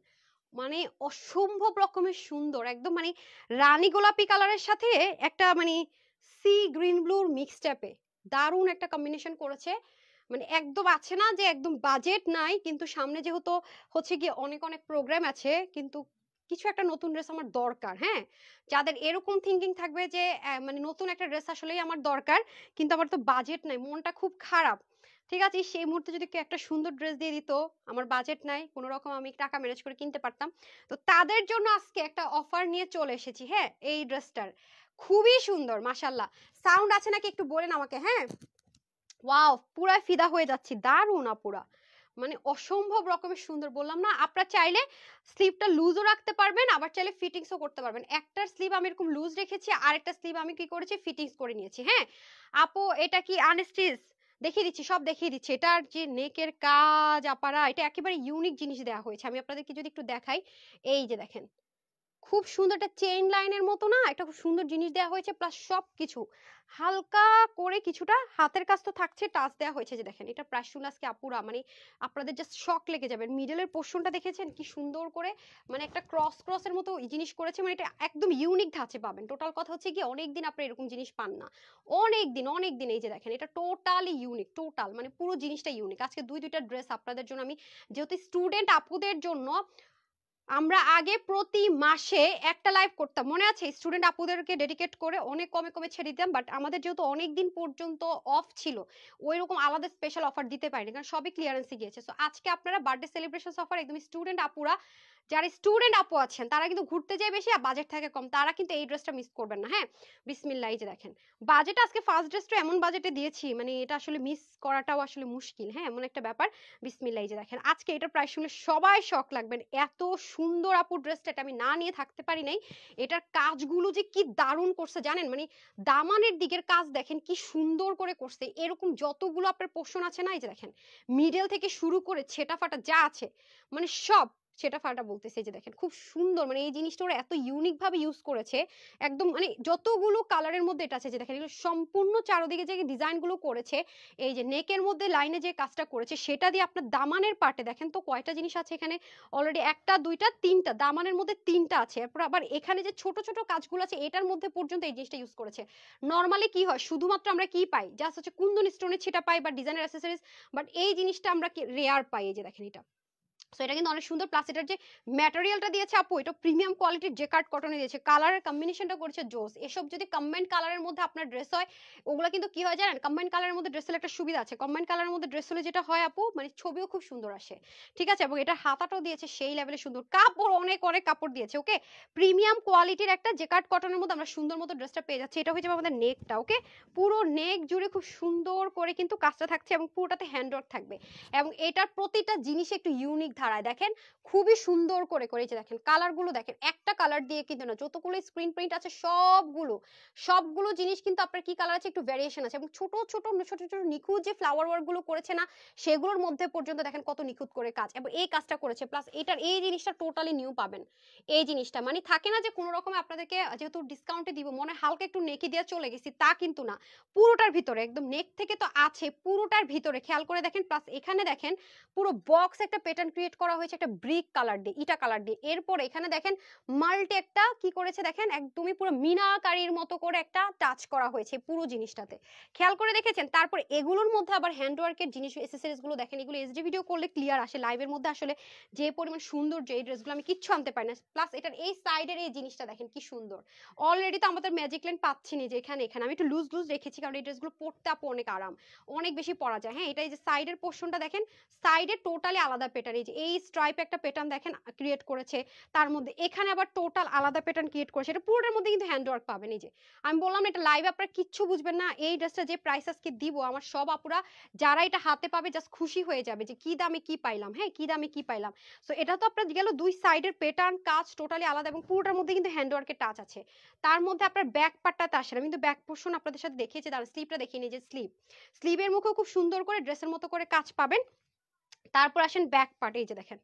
মানে অসম্ভব রকমের সুন্দর, একদম মানে রানী গোলাপি কালারের সাথে একটা মানে সি গ্রিন ব্লুর মিক্স টাইপে দারুণ একটা কম্বিনেশন করেছে। মানে একদম আছে না যে একদম বাজেট নাই, কিন্তু সামনে যেহেতু হচ্ছে গিয়ে অনেক অনেক প্রোগ্রাম আছে, কিন্তু কিছু একটা নতুন ড্রেস আমার দরকার। হ্যাঁ, যাদের এরকম থিঙ্কিং থাকবে যে মানে নতুন একটা ড্রেস আসলেই আমার দরকার, কিন্তু আমার তো বাজেট নাই, মনটা খুব খারাপ, ঠিক আছে, সেই মুহূর্তে যদি কেউ একটা সুন্দর ড্রেস দিয়ে দিত, আমার বাজেট নাই কোনো রকম, আমি টাকা ম্যানেজ করে কিনতে পারতাম, তো তাদের জন্য আজকে একটা অফার নিয়ে চলে এসেছি। হ্যাঁ, এই ড্রেসটার খুবই সুন্দর মাশাল্লাহ। সাউন্ড আছে নাকি একটু বলেন আমাকে। হ্যাঁ, ওয়াও, পুরা ফিদা হয়ে যাচ্ছি, দারুণ আপুরা, মানে অসম্ভব রকমের সুন্দর। বললাম না, আপনারা চাইলে স্লিভটা লুজও রাখতে পারবেন, আবার চাইলে ফিটিংসও করতে পারবেন। একটার স্লিভ আমি এরকম লুজ রেখেছি, আর একটা স্লিভ আমি কি করেছি, ফিটিংস করে নিয়েছি। হ্যাঁ আপু, এটা কি আনস্টিচ? দেখিয়ে দিচ্ছি, সব দেখিয়ে দিচ্ছি। এটার যে নেকের কাজ আপারা, এটা একেবারে ইউনিক জিনিস দেওয়া হয়েছে, আমি আপনাদেরকে যদি একটু দেখাই, এই যে দেখেন খুব সুন্দর একটা চেইন লাইনের মতো না, একটা খুব সুন্দর জিনিস দেওয়া হয়েছে, প্লাস সবকিছু হালকা করে কিছুটা হাতের কাজ তো থাকছে, টাচ দেওয়া হয়েছে। যে দেখেন এটা প্রাইস শুনলে আজকে আপুরা মানে আপনাদের জাস্ট শক লেগে যাবে। মিডলের পোর্শনটা দেখেছেন কি সুন্দর করে, মানে একটা ক্রসের মতো জিনিস করেছে, মানে এটা একদম ইউনিক ধাঁচে পাবেন। টোটাল কথা হচ্ছে কি অনেকদিন আপনি এরকম জিনিস পান না, অনেক দিন। এই যে দেখেন এটা টোটালি ইউনিক, টোটাল মানে পুরো জিনিসটা ইউনিক। আজকে দুইটা ড্রেস আপনাদের জন্য আমি, যেহেতু স্টুডেন্ট আপুদের জন্য আমরা আগে প্রতি মাসে একটা লাইভ করতাম, মনে আছে? স্টুডেন্ট আপুদেরকে ডেডিকেট করে অনেক কমে কমে ছেড়ে দিতাম, বাট আমাদের যেহেতু অনেক দিন পর্যন্ত অফ ছিল, ওই রকম আলাদা স্পেশাল অফার দিতে পারিনি, কারণ সবই ক্লিয়ারেন্সে গিয়েছে। সো আজকে আপনারা বার্থডে সেলিব্রেশন অফার একদম স্টুডেন্ট আপুরা, যারা স্টুডেন্ট আপু আছেন তারা কিন্তু ঘুরতে যায় বেশি আর বাজেট থাকে কম, তারা কিন্তু এই ড্রেসটা মিস করবেন না। হ্যাঁ, বিসমিল্লাহ, এই যে দেখেন বাজেট, আজকে ফার্স্ট ড্রেসটা এমন বাজেটে দিয়েছি, মানে এটা আসলে মিস করাটাও আসলে মুশকিল। হ্যাঁ, এমন একটা ব্যাপার। বিসমিল্লাহ, এই যে দেখেন আজকে এটার প্রাইস শুনলে সবাই শক লাগবেন, এত সুন্দর আপু ড্রেসটা, এটা আমি না নিয়ে থাকতে পারি নাই। এটার কাজগুলো যে কি দারুণ করছে জানেন, মানে দামানের দিকের কাজ দেখেন কি সুন্দর করে করছে। এরকম যতগুলো আপনার পোর্শন আছে না, এই যে দেখেন মিডল থেকে শুরু করে ছেটা ফাটা যা আছে, মানে সব সেটা ফাটা বলতেছে। এই যে দেখেন খুব সুন্দর, মানে এই জিনিসটা ওরা এত ইউনিক ভাবে ইউজ করেছে, একদম মানে যতগুলো কালারের মধ্যে এটা আছে, যে দেখেন এগুলো সম্পূর্ণ চারদিকে যে ডিজাইন গুলো করেছে, এই যে নেকের মধ্যে লাইনে যে কাজটা করেছে সেটা দিয়ে আপনার দামানের পার্টে দেখেন তো কয়টা জিনিস আছে এখানে, অলরেডি একটা দুইটা তিনটা, দামানের মধ্যে তিনটা আছে। এরপর আবার এখানে যে ছোট ছোট কাজগুলো আছে এটার মধ্যে পর্যন্ত এই জিনিসটা ইউজ করেছে। নর্মালি কি হয়, শুধুমাত্র আমরা কি পাই, জাস্ট হচ্ছে কুন্দন স্টোনের ছিটা পাই বা ডিজাইনের অ্যাক্সেসরিজ, বাট এই জিনিসটা আমরা রেয়ার পাই। এই যে দেখেন এটা, সো এটা কিন্তু অনেক সুন্দর, প্লাস এটার যে ম্যাটেরিয়ালটা দিয়েছে আপু, এটা প্রিমিয়াম কোয়ালিটির জেকার্ড কটনে দিয়েছে, কালারের কম্বিনেশনটা করেছে জোস। এসব যদি কম্বাইন্ড কালারের মধ্যে আপনার ড্রেস হয়, ওগুলো কিন্তু কি হয় জানেন, কম্বাইন্ড কালারের মধ্যে ড্রেস হলে একটা সুবিধা আছে, কম্বাইন্ড কালারের মধ্যে ড্রেস হলে যেটা হয় আপু, মানে ছবিও খুব সুন্দর আসে। ঠিক আছে, এবং এটা হাতাটাও দিয়েছে সেই লেভেলে সুন্দর, কাপড় অনেক অনেক কাপড় দিয়েছে। ওকে, প্রিমিয়াম কোয়ালিটির একটা জেকার্ড কটনের মধ্যে আমরা সুন্দর মতো ড্রেসটা পেয়ে যাচ্ছি। এটা হয়ে যাবে আমাদের নেকটা। ওকে, পুরো নেক জুড়ে খুব সুন্দর করে কিন্তু কাজটা থাকছে এবং পুরোটাতে হ্যান্ডওয়ার্ক থাকবে, এবং এটার প্রতিটা জিনিস একটু ইউনিক ধারায় দেখেন, খুবই সুন্দর করে করেছে। দেখেন কালার গুলো দেখেন, একটা কালার দিয়ে কিন্তু না, যতগুলো স্ক্রিন প্রিন্ট আছে সবগুলো সবগুলো জিনিস কিন্তু আপনার কি কালার আছে, একটু ভ্যারিয়েশন আছে, এবং ছোট ছোট ছোট ছোট নিখুঁত যে ফ্লাওয়ার ওয়ার্ক গুলো করেছে না, সেগুলোর মধ্যে পর্যন্ত দেখেন কত নিখুঁত করে কাজ, এবং এই কাজটা করেছে। প্লাস এটার এই জিনিসটা টোটালি নিউ পাবেন। এই জিনিসটা মানে থাকে না যে কোনো রকম আপনাদেরকে যেহেতু ডিসকাউন্টে দিব মনে হালকা একটু নেকি দিয়ে চলে গেছি, তা কিন্তু না, পুরোটার ভিতরে একদম নেক থেকে তো আছে, পুরোটার ভিতরে খেয়াল করে দেখেন। প্লাস এখানে দেখেন পুরো বক্স একটা প্যাটার্ন ক্রিয়েট করা হয়েছে একটা ব্রিক কালার দিয়ে, ইটা কালার দিয়ে। এরপর এখানে দেখেন মাল্টি একটা কি করেছে দেখেন, একদমই পুরো মিনাকারির মতো করে একটা টাচ করা হয়েছে পুরো জিনিসটাতে, খেয়াল করে দেখেছেন। তারপর এগুলোর মধ্যে আবার হ্যান্ডওয়ার্কের জিনিস এসেসরিজ গুলো দেখেন, এগুলো এইচডি ভিডিও করলে ক্লিয়ার আসে, লাইভের মধ্যে আসলে যে পরিমাণ সুন্দর যে এই ড্রেসগুলো আমি কিচ্ছু আনতে পারি না। প্লাস এটার এই সাইডের এই জিনিসটা দেখেন কি সুন্দর। অলরেডি তো আমাদের ম্যাজিক লাইন পাচ্ছি না, যে এখানে এখানে আমি একটু লুজ লুজ রেখেছি, কারণ এই ড্রেসগুলো পরতে আপু অনেক আরাম, অনেক বেশি পরা যায়। হ্যাঁ, এটা এই যে সাইডের পোর্শনটা দেখেন, সাইডে টোটালি আলাদা প্যাটার্ন, এই যে এই স্ট্রাইপ একটা প্যাটার্ন দেখেন ক্রিয়েট করেছে, তার মধ্যে এখানে আবার টোটাল আলাদা প্যাটার্ন ক্রিয়েট করেছে। এটা পুরোটার মধ্যে কিন্তু হ্যান্ডওয়ার্ক পাবেন। এই যে আমি বললাম এটা লাইভ আপনারা কিচ্ছু বুঝবেন না, এই ড্রেসটা যে প্রাইস আজকে দিব আমার সব আপুরা যারা এটা হাতে পাবে জাস্ট খুশি হয়ে যাবে যে কি দামে কি পাইলাম। হ্যাঁ, কি দামে কি পাইলাম। সো এটা তো আপনার গেল দুই সাইডের প্যাটার্ন কাজ টোটালি আলাদা, এবং পুরোটার মধ্যে কিন্তু হ্যান্ডওয়ার্কের টাচ আছে। তার মধ্যে আপনার ব্যাক পার্টটাতে আসে না, কিন্তু ব্যাক পোর্শন আপনাদের সাথে দেখিয়েছি, তার স্লিপটা দেখিয়ে নিই, যে স্লিভের মুখেও খুব সুন্দর করে ড্রেসের মতো করে কাজ পাবেন। তারপর আসেন ব্যাক পার্টে, এই যে দেখেন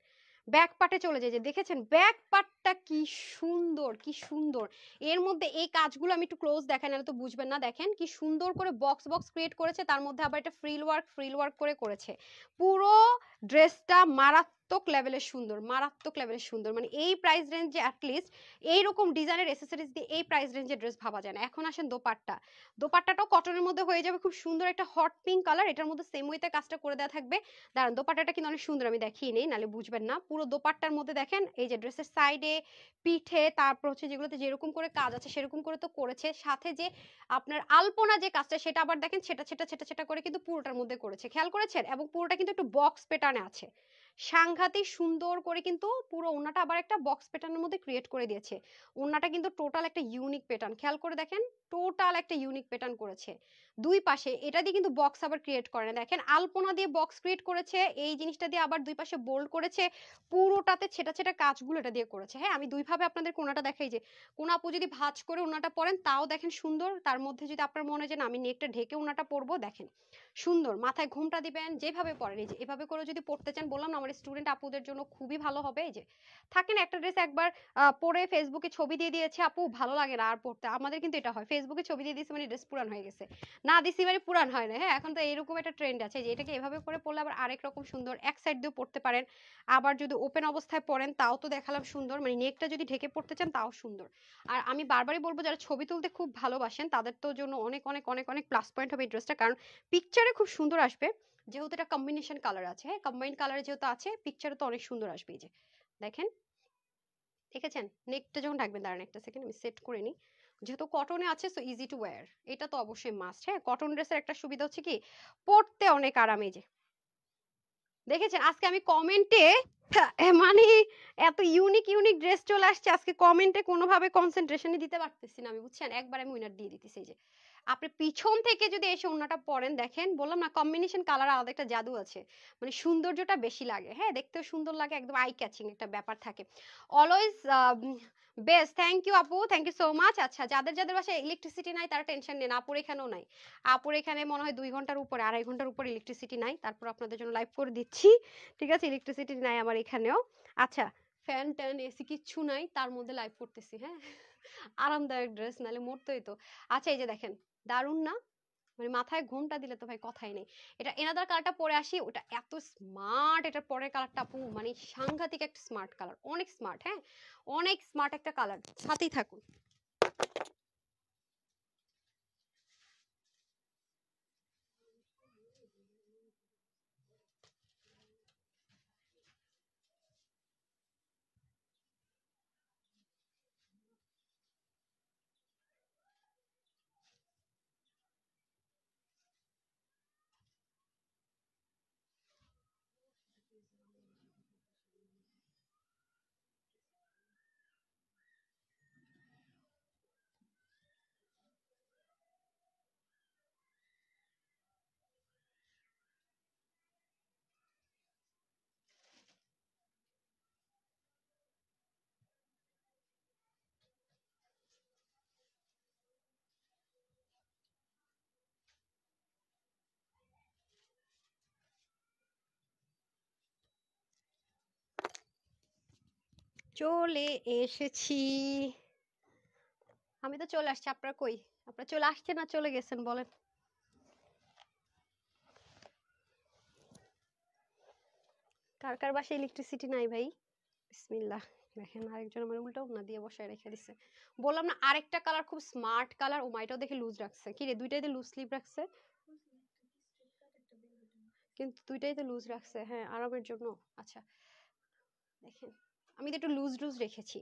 ব্যাক পার্টে চলে যায়, যে দেখেছেন ব্যাক পার্টটা কি সুন্দর কি সুন্দর। এর মধ্যে এই কাজগুলো আমি একটু ক্লোজ দেখাই, নাহলে তো বুঝবেন না। দেখেন কি সুন্দর করে বক্স বক্স ক্রিয়েট করেছে, তার মধ্যে আবার এটা ফ্রিল ওয়ার্ক করে করেছে। পুরো ড্রেসটা মারাত্মক লেভেলের সুন্দর, মারাত্মক লেভেলের সুন্দর, মানে এই প্রাইস রেঞ্জে অ্যাটলিস্ট এইরকম ডিজাইনের এসেসরিজ দিয়ে এই প্রাইস রেঞ্জে ড্রেস ভাবা যায় না। এখন আসেন দোপাট্টা, দোপাট্টাটাও কটনের মধ্যে হয়ে যাবে, খুব সুন্দর একটা হট পিঙ্ক কালার, এটার মধ্যে সেম ওয়েতে কাজটা করে দেওয়া থাকবে। দাঁড়ান দোপাট্টাটা কিন্তু অনেক সুন্দর, আমি দেখিয়ে নেই নাহলে বুঝবেন না। পুরো দোপাট্টার মধ্যে দেখেন এই যে ড্রেসের সাইডে পিঠে, তারপর হচ্ছে যেগুলোতে যেরকম করে কাজ আছে সেরকম করে তো করেছে, সাথে যে আপনার আলপনা যে কাজটা সেটা আবার দেখেন ছেটা ছেটা ছেটা ছেটা করে কিন্তু পুরোটার মধ্যে করেছে, খেয়াল করেছেন। এবং পুরোটা কিন্তু একটু বক্স প্যাটার্নে আছে, সাংঘাতিক সুন্দর করে কিন্তু পুরো ওন্নাটা আবার একটা বক্স প্যাটার্নের মধ্যে ক্রিয়েট করে দিয়েছে। ওন্নাটা কিন্তু টোটাল একটা ইউনিক প্যাটার্ন, খেয়াল করে দেখেন টোটাল একটা ইউনিক প্যাটার্ন করেছে দুই পাশে। এটা দিয়ে কিন্তু বক্স আবার ক্রিয়েট করে না, দেখেন আলপনা দিয়ে বক্স ক্রিয়েট করেছে, এই জিনিসটা দিয়ে আবার দুই পাশে বোল্ড করেছে, পুরোটাতে ছেটা ছেটা কাজগুলো এটা দিয়ে করেছে। হ্যাঁ, আমি দুইভাবে আপনাদের কোনাটা দেখাই, যে কোন আপু যদি ভাঁজ করে ওনাটা পরেন তাও দেখেন সুন্দর, তার মধ্যে যদি আপনার মনে হয় যে না আমি নেকটা ঢেকে ওনাটা পরবো, দেখেন সুন্দর, মাথায় ঘুমটা দিবেন যেভাবে পরেন, এই যে এভাবে করে যদি পড়তে চান, বললাম না আমার স্টুডেন্ট আপুদের জন্য খুবই ভালো হবে। এই যে থাকেন একটা ড্রেস একবার পরে ফেসবুকে ছবি দিয়ে দিয়েছে আপু, ভালো লাগে না আর পড়তে, আমাদের কিন্তু এটা হয় ফেসবুকে ছবি দিয়ে দিয়েছে মানে ড্রেস পুরান হয়ে গেছে, না দিছি মানে পুরান হয় না। হ্যাঁ, এখন তো এরকম একটা ট্রেন্ড আছে যে এটাকে এভাবে করে পড়লে আবার আরেক রকম সুন্দর, এক সাইড দিয়েও পড়তে পারেন, আবার যদি ওপেন অবস্থায় পড়েন তাও তো দেখালাম সুন্দর, মানে নেকটা যদি ঢেকে পড়তে চান তাও সুন্দর। আর আমি বারবারই বলবো যারা ছবি তুলতে খুব ভালোবাসেন তাদের তো জন্য অনেক অনেক অনেক অনেক প্লাস পয়েন্ট হবে এই ড্রেসটা, কারণ পিকচারে খুব সুন্দর আসবে, যেহেতু এটা কম্বিনেশন কালার আছে। হ্যাঁ, কম্বাইন্ড কালারে যেহেতু আছে পিকচারে তো অনেক সুন্দর আসবে। এই যে দেখেন দেখেছেন নেকটা যখন ঢাকবেন, দাঁড়ান একটা সেকেন্ড আমি সেট করে নিই। যেহেতু কটনে আছে সো ইজি টু ওয়্যার, এটা তো অবশ্যই মাস্ট। হ্যাঁ, কটন ড্রেসের একটা সুবিধা হচ্ছে কি পরতে অনেক আরাম। এই যে দেখেছেন আজকে আমি কমেন্টে মানে এত ইউনিক ইউনিক ড্রেস চলে আসছে আজকে কমেন্টে, কোনোভাবে কনসেন্ট্রেশনই দিতে পারতেছি না আমি, বুঝছেন, একবার আমি উইনার দিয়ে দিতেছি। এই যে আপনি পিছন থেকে যদি এসে ওন্নাটা পরেন, দেখেন বললাম না কম্বিনেশন কালার আলাদা একটা জাদু আছে, মানে সৌন্দর্যটা বেশি লাগে। হ্যাঁ, দেখতেও সুন্দর লাগে, একদম আই ক্যাচিং একটা ব্যাপার থাকে অলওয়েজ। বেস্ট, থ্যাংক ইউ আপু, থ্যাংক ইউ সো মাচ। আচ্ছা, যাদের যাদের বাসায় ইলেকট্রিসিটি নাই তারা টেনশন নেন, আপুর এখানেও নাই। আপুর এখানে মনে হয় 2 ঘন্টার উপরে, 2.5 ঘন্টার উপরে ইলেকট্রিসিটি নাই, তারপর আপনাদের জন্য লাইভ করে দিচ্ছি। ঠিক আছে, ইলেকট্রিসিটি নাই আমার এখানেও। আচ্ছা, ফ্যান ট্যান এসি কিচ্ছু নাই, তার মধ্যে লাইভ করতেছি। হ্যাঁ, আরামদায়ক ড্রেস, নাহলে মরতোই তো। আচ্ছা, এই যে দেখেন, দারুণ না? মানে মাথায় ঘুমটা দিলে তো ভাই কথাই নেই। এটা এনাদার কালারটা পরে আসি, ওটা এত স্মার্ট, এটার পরের কালারটা আপু মানে সাংঘাতিক একটা স্মার্ট কালার, অনেক স্মার্ট। হ্যাঁ, অনেক স্মার্ট একটা কালার, সাথেই থাকুন। চলে এসেছি, আমি তো চলে আসছি। আপনারা কই? আপনারা চলে আসছেন না চলে গেছেন বলেন? কার কার বাসায় ইলেকট্রিসিটি নাই ভাই? বিসমিল্লাহ। দেখেন আরেকজন আমার উল্টো না দিয়ে বসায় রেখে দিছে। বললাম না আরেকটা কালার খুব স্মার্ট কালার, ও মাইটাও দেখে লুজ রাখছে। কি রে, দুইটাই তো লুজ স্লিভ রাখছে, কিন্তু দুইটাই তো লুজ রাখছে। হ্যাঁ, আরামের জন্য। আচ্ছা, দেখেন আমি তো একটু লুজ লুজ রেখেছি।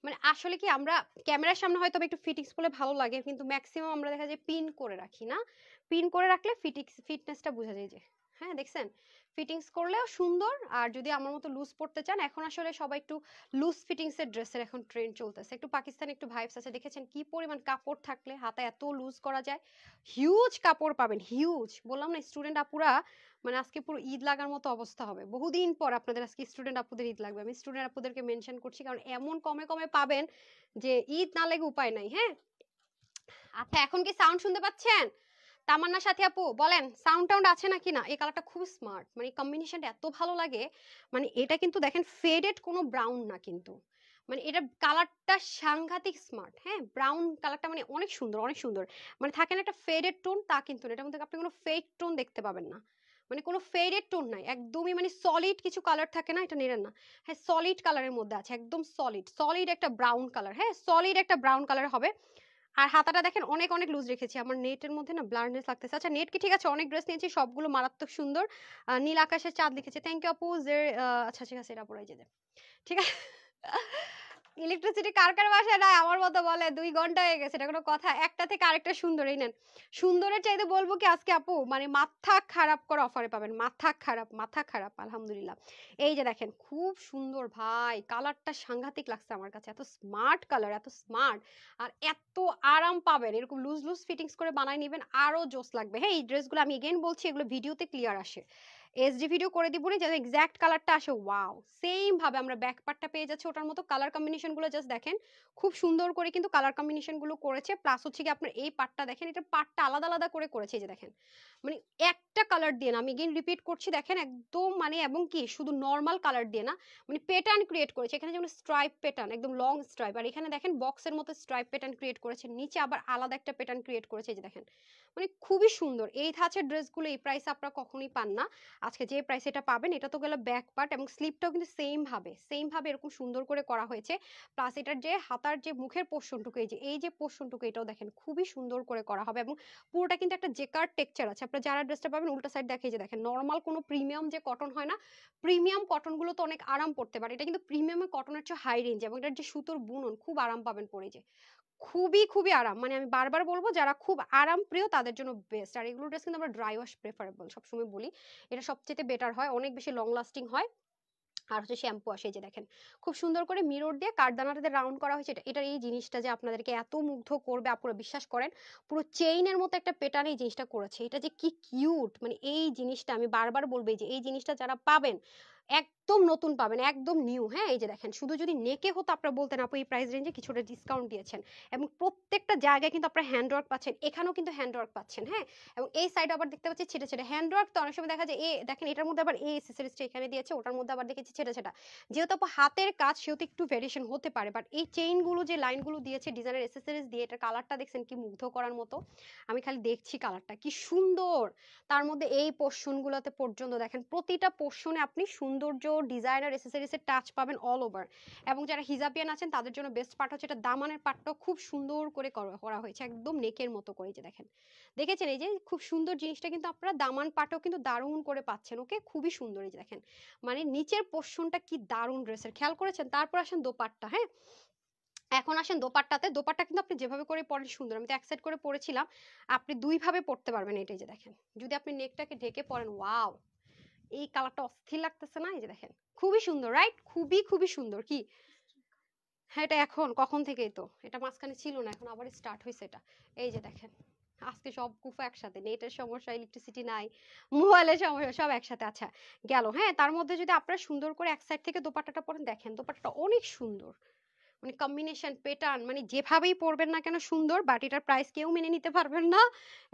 মানে আসলে কি আমরা ক্যামেরার সামনে হয়তো একটু ফিটিংস করলে ভালো লাগে, কিন্তু ম্যাক্সিমাম আমরা দেখা যায় পিন করে রাখি না। পিন করে রাখলে ফিটনেসটা বোঝা যায়। যে হ্যাঁ, দেখছেন ফিটিংস করলেও সুন্দর। আর যদি আমার মতো লুজ পড়তে চান, এখন আসলে সবাই একটু লুজ ফিটিংস এর ড্রেসের এখন ট্রেন্ড চলতেছে, একটু পাকিস্তানি একটু ভাইবস আছে। দেখেছেন কি পরিমাণ কাপড় থাকলে হাতে এত লুজ করা যায়, হিউজ কাপড় পাবেন, হিউজ। বললাম না স্টুডেন্ট আপুরা মানে আজকে পুরো ঈদ লাগার মতো অবস্থা হবে। বহুদিন পর আপনাদের আজকে স্টুডেন্ট আপুদের ঈদ লাগবে, আমি স্টুডেন্ট আপুদেরকে মেনশন করছি কারণ এমন কমে কমে পাবেন যে ঈদ না লেগে উপায় নাই। হ্যাঁ, আচ্ছা এখন কি সাউন্ড শুনতে পাচ্ছেন? তামান্না সাথী আপু বলেন সাউন্ড টাউন্ড আছে নাকি না? এই কালারটা খুব স্মার্ট, মানে কম্বিনেশনটা এত ভালো লাগে। মানে এটা কিন্তু দেখেন ফেডেড কোনো ব্রাউন না কিন্তু, মানে এটা কালারটা সাংঘাতিক স্মার্ট। হ্যাঁ, ব্রাউন কালারটা মানে অনেক সুন্দর, অনেক সুন্দর। মানে থাকে না একটা ফেডেড টোন, তা কিন্তু না, এটার মধ্যে আপনি কোনো ফেক টোন দেখতে পাবেন না। মানে কোনো ফেডেড টোন নাই, একদমই মানে সলিড কিছু কালার থাকে না, এটা নেড়েন না। হ্যাঁ, সলিড কালারের মধ্যে আছে, একদম সলিড সলিড একটা ব্রাউন কালার। হ্যাঁ, সলিড একটা ব্রাউন কালার হবে। আর হাতাটা দেখেন অনেক অনেক লুজ রেখেছি, আমার নেটের মধ্যে না ব্লারনেস লাগতেছে। আচ্ছা, নেট কি ঠিক আছে? অনেক ড্রেস নিয়েছি, সবগুলো মারাত্মক সুন্দর। নীল আকাশের চাঁদ লিখেছে, থ্যাংক ইউ আপু। আচ্ছা ঠিক আছে, এটা পড়াই যে ঠিক আছে। ইলেকট্রিসিটি কার কার বাসায় নাই আমার মতো বলে? 2 ঘন্টা হয়ে গেছে, এটা কোনো কথা? একটা থেকে আরেকটা সুন্দর। এই নেন, সুন্দরের চাইতে বলবো কি আজকে আপু মানে মাথা খারাপ করে অফারে পাবেন, মাথা খারাপ, মাথা খারাপ। আলহামদুলিল্লাহ। এই যে দেখেন খুব সুন্দর ভাই, কালারটা সাংঘাতিক লাগছে আমার কাছে, এত স্মার্ট কালার, এত স্মার্ট। আর এত আরাম পাবেন, এরকম লুজ লুজ ফিটিংস করে বানায় নেবেন, আরো জোস লাগবে। হ্যাঁ, এই ড্রেসগুলো আমি এগেইন বলছি এগুলো ভিডিওতে ক্লিয়ার আসে, এইচডি ভিডিও করে দিব না, যাতে এক্সাক্ট কালারটা আসে। ওয়াও, সেম ভাবে আমরা ব্যাক পার্টটা পেয়ে যাচ্ছি ওটার মতো। কালার কম্বিনেশন গুলো জাস্ট দেখেন, খুব সুন্দর করে কিন্তু কালার কম্বিনেশন গুলো করেছে। প্লাস হচ্ছে কি আপনার এই পার্টটা দেখেন, এটা পার্টটা আলাদা আলাদা করে করেছে। এই যে দেখেন, মানে একটা কালার দিয়ে না, আমি এগেইন রিপিট করছি, দেখেন একদম মানে, এবং কি শুধু নর্মাল কালার দিয়ে না, মানে প্যাটার্ন ক্রিয়েট করেছে। এখানে যেমন স্ট্রাইপ প্যাটার্ন, একদম লং স্ট্রাইপ, আর এখানে দেখেন বক্সের মতো স্ট্রাইপ প্যাটার্ন ক্রিয়েট করেছে, নিচে আবার আলাদা একটা প্যাটার্ন ক্রিয়েট করেছে। এই যে দেখেন, মানে খুবই সুন্দর। এই ধাঁচের ড্রেসগুলো এই প্রাইসে আপনারা কখনোই পান না। আজকে যে প্রাইস এটা পাবেন, এটা তো গেল ব্যাক পার্ট, এবং স্লিপটাও কিন্তু সেম ভাবে এরকম সুন্দর করে করা হয়েছে। প্লাস এটার যে হাতার যে মুখের পোর্শনটুকু, এই যে পোর্শনটুকু, এটাও দেখেন খুবই সুন্দর করে করা হবে, এবং পুরোটা কিন্তু একটা জেকার্ড টেক্সচার আছে। আপনারা যারা ড্রেসটা পাবেন উল্টা সাইড দেখে যে দেখেন নর্মাল কোনো প্রিমিয়াম যে কটন হয় না, প্রিমিয়াম কটন গুলো তো অনেক আরাম পড়তে পারে, এটা কিন্তু প্রিমিয়াম কটনের চেয়ে হাই রেঞ্জ, এবং এটার যে সুতোর বুনন খুব আরাম পাবেন পরে, যে খুবই আরাম। মানে আমি বারবার বলবো যারা খুব আরাম প্রিয় তাদের জন্য বেস্ট। আর এগুলো ড্রেস কিন্তু আমরা ড্রাই ওয়াশ প্রেফারেবল, সবসময় বলি এটা সবচেয়ে বেটার হয়, অনেক বেশি লং লাস্টিং হয়। আর হচ্ছে শ্যাম্পু আসে, এই যে দেখেন খুব সুন্দর করে মিরর দিয়ে কাঠদানাটাতে রাউন্ড করা হয়েছে। এটার এই জিনিসটা যে আপনাদেরকে এত মুগ্ধ করবে, আপুরা বিশ্বাস করেন, পুরো চেইনের মতো একটা প্যাটার্ন এই জিনিসটা করেছে, এটা যে কি কিউট। মানে এই জিনিসটা আমি বারবার বলবো, যে এই জিনিসটা যারা পাবেন একদম নতুন পাবেন, একদম নিউ। হ্যাঁ, এই যে দেখেন শুধু যদি নেকে হতো আপনারা বলতেন আপু এই প্রাইস রেঞ্জে কিছুটা ডিসকাউন্ট দিয়েছেন, এবং প্রত্যেকটা জায়গায় কিন্তু আপনারা হ্যান্ডওয়ার্ক পাচ্ছেন, এখানেও কিন্তু হ্যান্ডওয়ার্ক পাচ্ছেন। হ্যাঁ, এবং এই সাইডে আবার দেখতে পাচ্ছি ছেটে ছেটে হ্যান্ডওয়ার্ক, তো অনেক সময় দেখা যায় দেখেন এটার মধ্যে আবার এই অ্যাক্সেসরিজটা এখানে দিয়েছে, ওটার মধ্যে আবার দেখেছি ছেটে ছেটা। যেহেতু আপু হাতের কাজ সেহেতু একটু ভেরিয়েশন হতে পারে, বাট এই চেইনগুলো যে লাইনগুলো দিয়েছে ডিজাইনের অ্যাক্সেসরিজ দিয়ে, এটার কালারটা দেখছেন কি মুগ্ধ করার মতো। আমি খালি দেখছি কালারটা কি সুন্দর, তার মধ্যে এই পোর্শনগুলোতে পর্যন্ত দেখেন প্রতিটা পোর্শনে আপনি সৌন্দর্য ডিজাইনার অ্যাক্সেসরিজের টাচ পাবেন অল ওভার। এবং যারা হিজাবিয়ান আছেন তাদের জন্য বেস্ট পার্ট হচ্ছে এটা দামানের পার্টটা খুব সুন্দর করে করা হয়েছে, একদম নেকের মতো করে। যে দেখেন দেখেছেন এই যে খুব সুন্দর জিনিসটা, কিন্তু আপনারা দামান পাটও কিন্তু দারুণ করে পাচ্ছেন। ওকে, খুবই সুন্দর। এই যে দেখেন মানে নিচের পোর্শনটা কি দারুণ ড্রেসের, খেয়াল করেছেন? তারপর আসেন দোপাট্টা। হ্যাঁ, এখন আসেন দোপাট্টাতে। দোপাট্টা কিন্তু আপনি যেভাবে করে পরেন সুন্দর, আমি তো এক সাইড করে পরেছিলাম, আপনি দুই ভাবে পরতে পারবেন। এটাই যে দেখেন যদি আপনি নেকটাকে ঢেকে পরেন, ওয়াও, এই কালারটা অস্থির লাগতেছে না? এই যে দেখেন খুবই সুন্দর, রাইট? খুবই সুন্দর। কি হ্যাঁ, এটা এখন কখন থেকেই তো, এটা মাঝখানে ছিল না, এখন আবার স্টার্ট হয়েছে এটা। এই যে দেখেন আজকে সব কুফা একসাথে, নেটের সমস্যা, ইলেকট্রিসিটি নাই, মোবাইলের সমস্যা, সব একসাথে। আচ্ছা গেল। হ্যাঁ, তার মধ্যে যদি আপনারা সুন্দর করে এক সাইড থেকে দোপাট্টাটা পরেন, দেখেন দোপাট্টাটা অনেক সুন্দর, মানে কম্বিনেশন প্যাটার্ন, মানে যেভাবেই পরবেন না কেন সুন্দর। বাট এটার প্রাইস কেউ মেনে নিতে পারবেন না।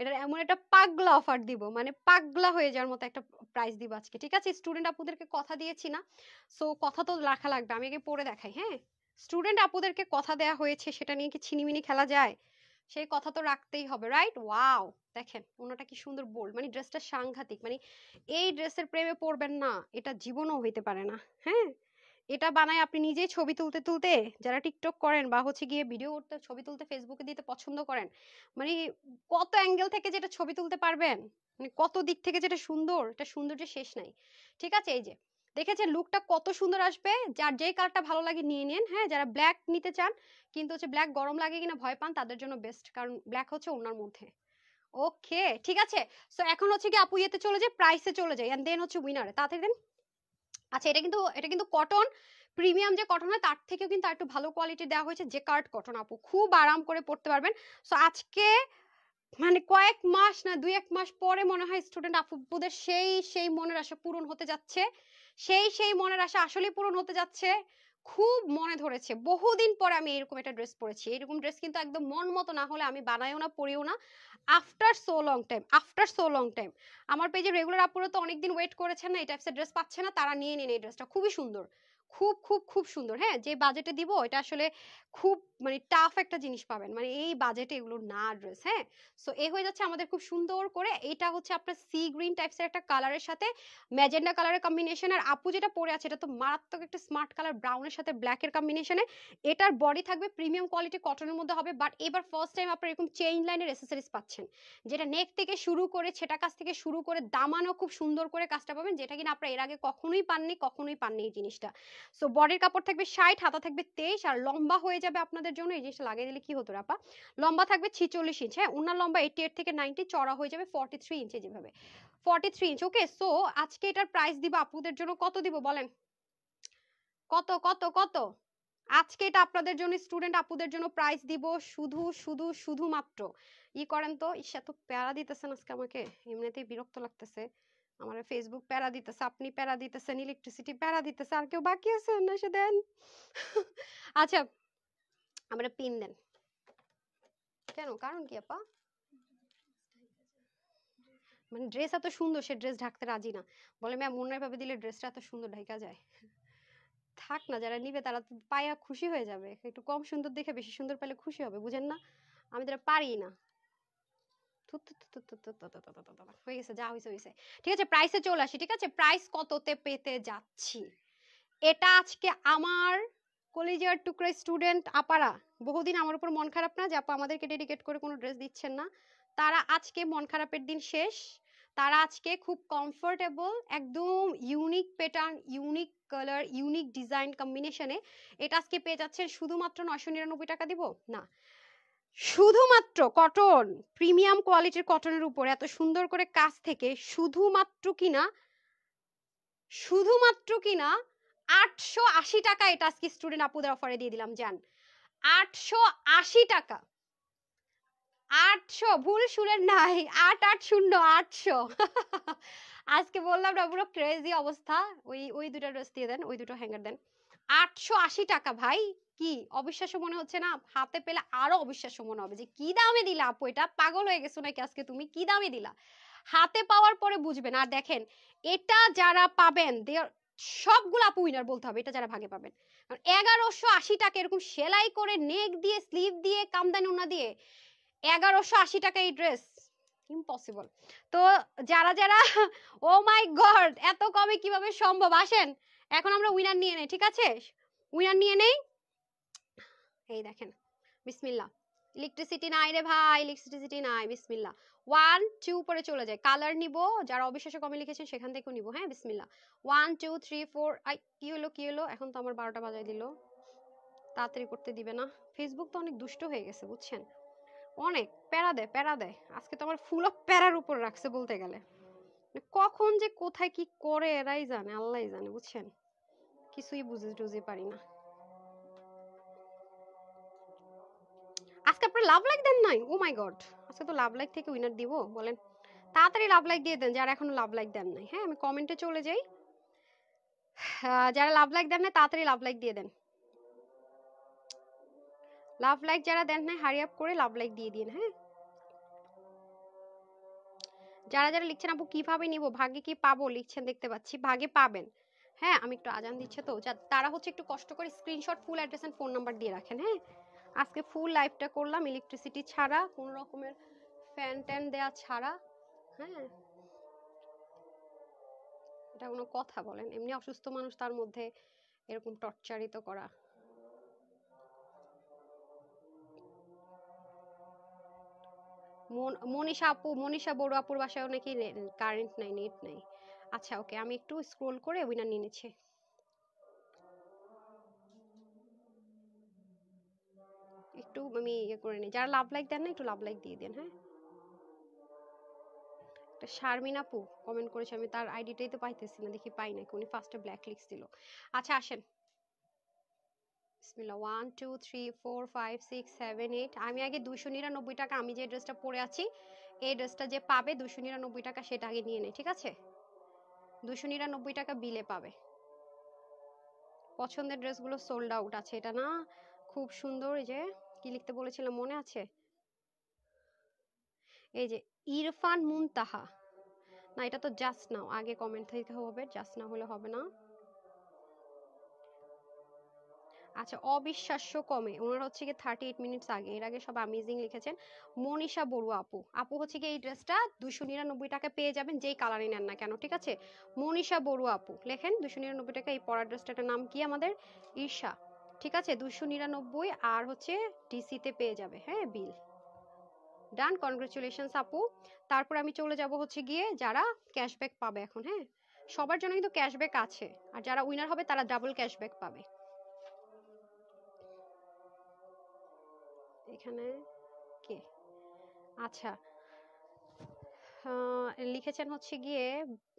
এটার এমন একটা পাগলা অফার দিব, মানে পাগলা হয়ে যাওয়ার মতো একটা প্রাইস দিব আজকে, ঠিক আছে? স্টুডেন্ট আপুদেরকে কথা দিয়েছি না, সো কথা তো রাখা লাগবে। আমি আগে পরে দেখাই। হ্যাঁ, স্টুডেন্ট আপুদেরকে কথা দেয়া হয়েছে, সেটা নিয়ে কি ছিনিমিনি খেলা যায়? সেই কথা তো রাখতেই হবে, রাইট? ওয়াও, দেখেন ওনাটা কি সুন্দর বোল্ড, মানে ড্রেসটা সাংঘাতিক। মানে এই ড্রেসের প্রেমে পড়বেন না, এটা জীবনও হইতে পারে না। হ্যাঁ, এটা বানায় আপনি নিজেই ছবি তুলতে তুলতে, যারা টিকটক করেন বা হচ্ছে গিয়ে ভিডিও করতে ছবি তুলতে ফেসবুকে দিতে পছন্দ করেন, মানে কত অ্যাঙ্গেল থেকে যেটা ছবি তুলতে পারবেন, মানে কত দিক থেকে যেটা সুন্দর, এটা সৌন্দর্যের শেষ নাই। ঠিক আছে, এই যে দেখেছেন লুকটা কত সুন্দর আসবে। যার যেই কালারটা ভালো লাগে নিয়ে নিন। হ্যাঁ, যারা ব্ল্যাক নিতে চান কিন্তু হচ্ছে ব্ল্যাক গরম লাগে কিনা ভয় পান, তাদের জন্য বেস্ট, কারণ ব্ল্যাক হচ্ছে ওনার মধ্যে। ওকে, ঠিক আছে। সো এখন হচ্ছে কি আপু ইয়েতে চলে যায়, প্রাইসে চলে যায়, এন্ড দেন হচ্ছে উইনারে, তাড়াতাড়ি দেন। আচ্ছা, এটা কিন্তু কটন, প্রিমিয়াম যে কটন হয় তার থেকেও কিন্তু একটু ভালো কোয়ালিটি দেওয়া হয়েছে, যে কার্ড কটন। আপু খুব আরাম করে পড়তে পারবেন। সো আজকে মানে কয়েক মাস না, দুই এক মাস পরে মনে হয় স্টুডেন্ট আপুদের সেই মনের আশা পূরণ হতে যাচ্ছে, সেই মনের আশা আসলেই পূরণ হতে যাচ্ছে। খুব মনে ধরেছে, বহুদিন পরে আমি এরকম একটা ড্রেস পরেছি। এরকম ড্রেস কিন্তু একদম মন মতো না হলে আমি বানাইও না, পরিও না। আফটার সো লং টাইম আমার পেজে রেগুলার আপুরা তো অনেকদিন ওয়েট করেছেন না, এই টাইপসের ড্রেস পাচ্ছে না, তারা নিয়ে নিন এই ড্রেসটা, খুবই সুন্দর, খুব সুন্দর। হ্যাঁ, যে বাজেটে দিব এটা আসলে খুব মানে টাফ একটা জিনিস পাবেন, মানে এই বাজেটে এগুলো না ড্রেস। হ্যাঁ, সো এই হয়ে যাচ্ছে আমাদের খুব সুন্দর করে। এটা হচ্ছে আপনার সি গ্রিন টাইপসের একটা কালারের সাথে ম্যাজেন্ডা কালারের কম্বিনেশন। আর আপু যেটা পরে আছে এটা তো মারাত্মক একটা স্মার্ট কালার, ব্রাউনের সাথে ব্ল্যাকের কম্বিনেশনে। এটার বডি থাকবে প্রিমিয়াম কোয়ালিটি কটনের মধ্যে হবে, বাট এবার ফার্স্ট টাইম আপনারা এরকম চেইন লাইনের অ্যাসেসরিজ পাচ্ছেন, যেটা নেক থেকে শুরু করে ছেটা কাজ থেকে শুরু করে দামানও খুব সুন্দর করে কাজটা পাবেন, যেটা কিনা আপনারা এর আগে কখনোই পাননি এই জিনিসটা। সো বডির কাপড় থাকবে 60, হাতা থাকবে 23, আর লম্বা হয়ে যাবে আপনাদের জন্য, এই জিনিসটা লাগিয়ে দিলে কি হতো আপা, লম্বা থাকবে 46 ইঞ্চ। হ্যাঁ, ওনার লম্বা 88 থেকে 90, চড়া হয়ে যাবে 43 ইঞ্চে, যেভাবে 43 ইঞ্চ। ওকে, সো আজকে এটার প্রাইস দিব আপুদের জন্য কত দিব বলেন? কত? আজকে এটা আপনাদের জন্য স্টুডেন্ট আপুদের জন্য প্রাইস দিব শুধুমাত্র, করেন তো। ইস, এত প্যারা দিতেছেন আজকে আমাকে, এমনিতেই বিরক্ত লাগতেছে। আমার ফেসবুক প্যারা দিতেছে, আপনি প্যারা দিতেছেন, ইলেকট্রিসিটি প্যারা দিতেছে, আর কেউ বাকি আছে না এসে দেন। আচ্ছা, আমরা পিন দেন কেন, কারণ কি আপা? মানে ড্রেস এত সুন্দর, সে ড্রেস ঢাকতে রাজি না, বলে ম্যাম অন্যায় ভাবে দিলে ড্রেসটা এত সুন্দর ঢাকা যায়। থাক না, যারা নিবে তারা তো পায়া খুশি হয়ে যাবে, একটু কম সুন্দর দেখে বেশি সুন্দর পেলে খুশি হবে, বুঝেন না? আমি তারা পারি না। হয়ে গেছে, যা হয়েছে হয়েছে। ঠিক আছে, প্রাইসে চলে আসি। ঠিক আছে, প্রাইস কততে পেতে যাচ্ছি, এটা আজকে আমার কলেজের টুকরা স্টুডেন্ট আপারা বহুদিন আমার উপর মন খারাপ না যে আপু আমাদেরকে ডেডিকেট করে কোনো ড্রেস দিচ্ছেন না, তারা আজকে মন খারাপের দিন শেষ। তারা আজকে খুব কমফোর্টেবল, একদম unique pattern, unique colour, unique design কম্বিনেশনে এটা আজকে পেয়ে যাচ্ছেন শুধুমাত্র 999 টাকা দিব না, শুধুমাত্র কটন, প্রিমিয়াম কোয়ালিটির কটনের উপর এত সুন্দর করে কাজ থেকে শুধুমাত্র কিনা 880 টাকা এটা আজকে স্টুডেন্ট আপুদের অফারে দিয়ে দিলাম। জান 880 টাকা, 800, ভুল শুনেন নাই, 880, 800 আজকে বললাম না, পুরো ক্রেজি অবস্থা। ওই দুটো ড্রেস দিয়ে দেন, ওই দুটো হ্যাঙ্গার দেন। 880 টাকা ভাই, কি অবিশ্বাস্য মনে হচ্ছে না? হাতে পেলে আরো অবিশ্বাস্য মনে হবে যে কি দামে দিলা আপু, এটা পাগল হয়ে গেছো নাকি আজকে তুমি, কি দামে দিলা? হাতে পাওয়ার পরে বুঝবেন। আর দেখেন, এটা যারা পাবেন সবগুলো আপু উইনার বলতে হবে, এটা যারা ভাগে পাবেন। 1180 টাকা এরকম সেলাই করে নেক দিয়ে স্লিভ দিয়ে কামদানি ওনা দিয়ে 1180 টাকা এই ড্রেস, ইম্পসিবল। তো যারা যারা ও মাই গড, এত কমে কিভাবে সম্ভব? আসেন এখন আমরা উইনার নিয়ে নেই। ঠিক আছে, উইনার নিয়ে নেই। এই দেখেন, বিসমিল্লাহ। ইলেকট্রিসিটি নাই রে ভাই, ইলেকট্রিসিটি নাই। বিসমিল্লাহ, 1 2 পরে চলে যায়। কালার নিব, যারা অবিশ্বাস্য কমে লিখেছেন সেখান থেকেও নিব। হ্যাঁ, বিসমিল্লাহ, 1 2 3 4। আই কি হলো কি হলো, এখন তো আমার 12টা বাজায় দিল। তাড়াতাড়ি করতে দিবে না। ফেসবুক তো অনেক দুষ্ট হয়ে গেছে বুঝছেন, অনেক প্যারা দেয় প্যারা দেয়। আজকে তো আমার ফুল অফ প্যারার উপর রাখছে বলতে গেলে। কখন যে কোথায় কি করে এরাই জানে, আল্লাহই জানে বুঝছেন, কিছুই বুঝে টুঝে পারি না। আজকে আপনারা লাভ লাইক দেন নাই? ও মাই গড, আজকে তো লাভ লাইক থেকে উইনার দিব বলেন। তাড়াতাড়ি লাভ লাইক দিয়ে দেন যারা এখনো লাভ লাইক দেন নাই। হ্যাঁ, আমি কমেন্টে চলে যাই। যারা লাভ লাইক দেন নাই তাড়াতাড়ি লাভ লাইক দিয়ে দেন। লাভ লাইক যারা দেন নাই হারি আপ করে লাভ লাইক দিয়ে দিন। হ্যাঁ, যারা যারা লিখছেন আপু কিভাবে নিব, ভাগে কি পাবো লিখছেন দেখতে পাচ্ছি, ভাগে পাবেন। হ্যাঁ, আমি একটু আজান দিচ্ছে তো, তারা হচ্ছে একটু কষ্ট করে screenshot full address and phone number দিয়ে রাখেন। হ্যাঁ, আজকে ফুল লাইভটা করলাম ইলেকট্রিসিটি ছাড়া, কোনো রকমের ফ্যান ট্যান দেয়া ছাড়া। হ্যাঁ, এটা কোনো কথা বলেন? এমনি অসুস্থ মানুষ, তার মধ্যে এরকম টর্চারিত করা। মনীষা বড়ুয়া আপুর বাসায় নাকি কারেন্ট নাই, নেট নাই। আচ্ছা ওকে, আমি একটু স্ক্রোল করে উইনার নিয়ে নিচ্ছি। একটু আমি ইয়ে করে নিই, যারা লাভ লাইক দেন না একটু লাভ লাইক দিয়ে দেন। হ্যাঁ, একটা শারমিন আপু কমেন্ট করেছে, আমি তার আইডিটাই তো পাইতেছি না, দেখি পাই নাকি, উনি ফার্স্টে ব্ল্যাক লিখস দিল। আচ্ছা আসেন, বিসমিল্লাহ, 1 2 3 4 5 6 7 8। আমি আগে 299 টাকা, আমি যে ড্রেসটা পরে আছি এই ড্রেসটা যে পাবে 299 টাকা সেটা আগে নিয়ে নেই। ঠিক আছে, 299 টাকা বিলে পাবে। পছন্দের ড্রেসগুলো সোল্ড আউট আছে, এটা না খুব সুন্দর। এই যে কি লিখতে বলেছিলাম মনে আছে, এই যে ইরফান মুনতাহা, না এটা তো জাস্ট নাও, আগে কমেন্ট থেকে হবে, জাস্ট না হলে হবে না। আচ্ছা, অবিশ্বাস্য কমে, ওনার হচ্ছে কি 38 মিনিটস আগে, এর আগে সব অ্যামেজিং লিখেছেন। মনীষা বড়ুয়া আপু, আপু হচ্ছে কি এই ড্রেসটা 299 টাকা পেয়ে যাবেন যেই কালারই নেন না কেন। ঠিক আছে, মনীষা বড়ুয়া আপু লেখেন 299 টাকা। এই পরা ড্রেসটার নাম কি আমাদের? ঈশা। ঠিক আছে, 299 আর হচ্ছে ডিসিতে পেয়ে যাবে। হ্যাঁ, বিল ডান, কনগ্রাচুলেশনস আপু। তারপর আমি চলে যাব হচ্ছে গিয়ে যারা ক্যাশব্যাক পাবে এখন। হ্যাঁ, সবার জন্য কিন্তু ক্যাশব্যাক আছে, আর যারা উইনার হবে তারা ডাবল ক্যাশব্যাক পাবে। এখানে কে? আচ্ছা, লিখেছেন হচ্ছে গিয়ে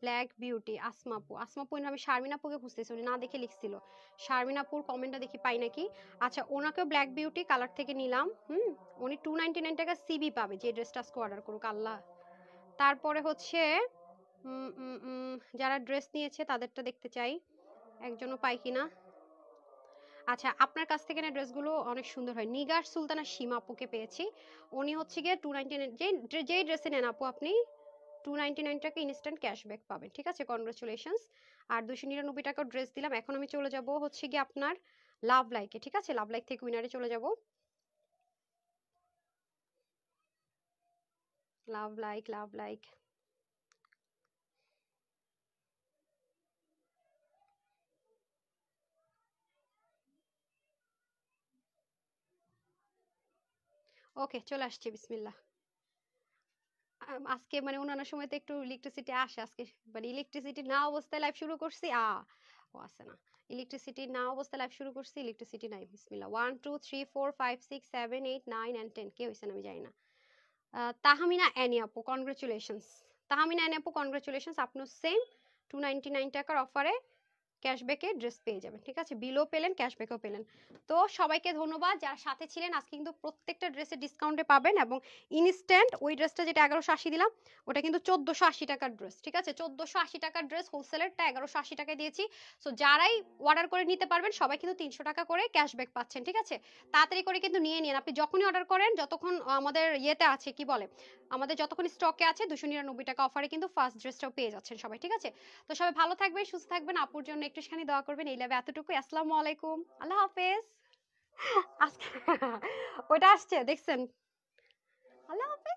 ব্ল্যাক বিউটি আসমাপু। আসমাপু আমি শারমিন আপুকে খুঁজতেছি, উনি না দেখে লিখছিল। শারমিন আপুর কমেন্টটা দেখি পাই নাকি। আচ্ছা, ওনাকেও ব্ল্যাক বিউটি কালার থেকে নিলাম। উনি 299 টাকা সিবি পাবে যে ড্রেসটা আজকে অর্ডার করুক। আল্লাহ, তারপরে হচ্ছে যারা ড্রেস নিয়েছে তাদেরটা দেখতে চাই, একজনও পাই কিনা। আচ্ছা, আপনার কাছ থেকে না ড্রেসগুলো অনেক সুন্দর হয়। নিগার সুলতানা সীমা আপুকে পেয়েছি, উনি হচ্ছে গিয়ে 299, যেই ড্রেসে নেন আপু আপনি 299 টাকা ইনস্ট্যান্ট ক্যাশব্যাক পাবেন। ঠিক আছে, কনগ্রাচুলেশনস। আর 299 টাকা ড্রেস দিলাম। এখন আমি চলে যাব হচ্ছে গিয়ে আপনার লাভ লাইকে। ঠিক আছে, লাভ লাইক থেকে উইনারে চলে যাব। Love like, love like. ওকে, চলে আসছি, বিসমিল্লাহ। আজকে মানে অন্যান্য সময় তো একটু ইলেকট্রিসিটি আসে, আজকে মানে ইলেকট্রিসিটি না অবস্থায় লাইভ শুরু করছি। ও আছে না, ইলেকট্রিসিটি না অবস্থায় লাইভ শুরু করছি, ইলেকট্রিসিটি নাই। বিসমিল্লাহ। 1 2 3 4 5 6 7 8 9 and 10 কে হইছেন আমি জানি না। তাহমিনা অ্যানি আপু, কনগ্রাচুলেশনস। তাহমিনা অ্যানি আপু, কনগ্রাচুলেশনস, আপনিও সেম 299 টাকার অফারে ক্যাশব্যাকে ড্রেস পেয়ে যাবেন। ঠিক আছে, বিলও পেলেন, ক্যাশব্যাকও পেলেন। তো সবাইকে ধন্যবাদ যারা সাথে ছিলেন। আজকে কিন্তু প্রত্যেকটা ড্রেসের ডিসকাউন্টে পাবেন, এবং ইনস্ট্যান্ট ওই ড্রেসটা যেটা 1180 দিলাম, ওটা কিন্তু 1480 টাকার ড্রেস। ঠিক আছে, 1480 টাকার ড্রেস, হোলসেলেরটা 1180 টাকায় দিয়েছি। সো যারাই অর্ডার করে নিতে পারবেন সবাই কিন্তু 300 টাকা করে ক্যাশব্যাক পাচ্ছেন। ঠিক আছে, তাড়াতাড়ি করে কিন্তু নিয়ে নিন। আপনি যখনই অর্ডার করেন, যতক্ষণ আমাদের ইয়েতে আছে, কি বলে, আমাদের যতক্ষণ স্টকে আছে, 299 টাকা অফারে কিন্তু ফার্স্ট ড্রেসটাও পেয়ে যাচ্ছেন সবাই। ঠিক আছে, তো সবাই ভালো থাকবেন, সুস্থ থাকবেন, আপুর জন্য একটুখানি দোয়া করবেন। এই লাভে এতটুকু। আসসালামু আলাইকুম, আল্লাহ হাফেজ। আজকে ওইটা আসছে দেখছেন। আল্লাহ হাফেজ।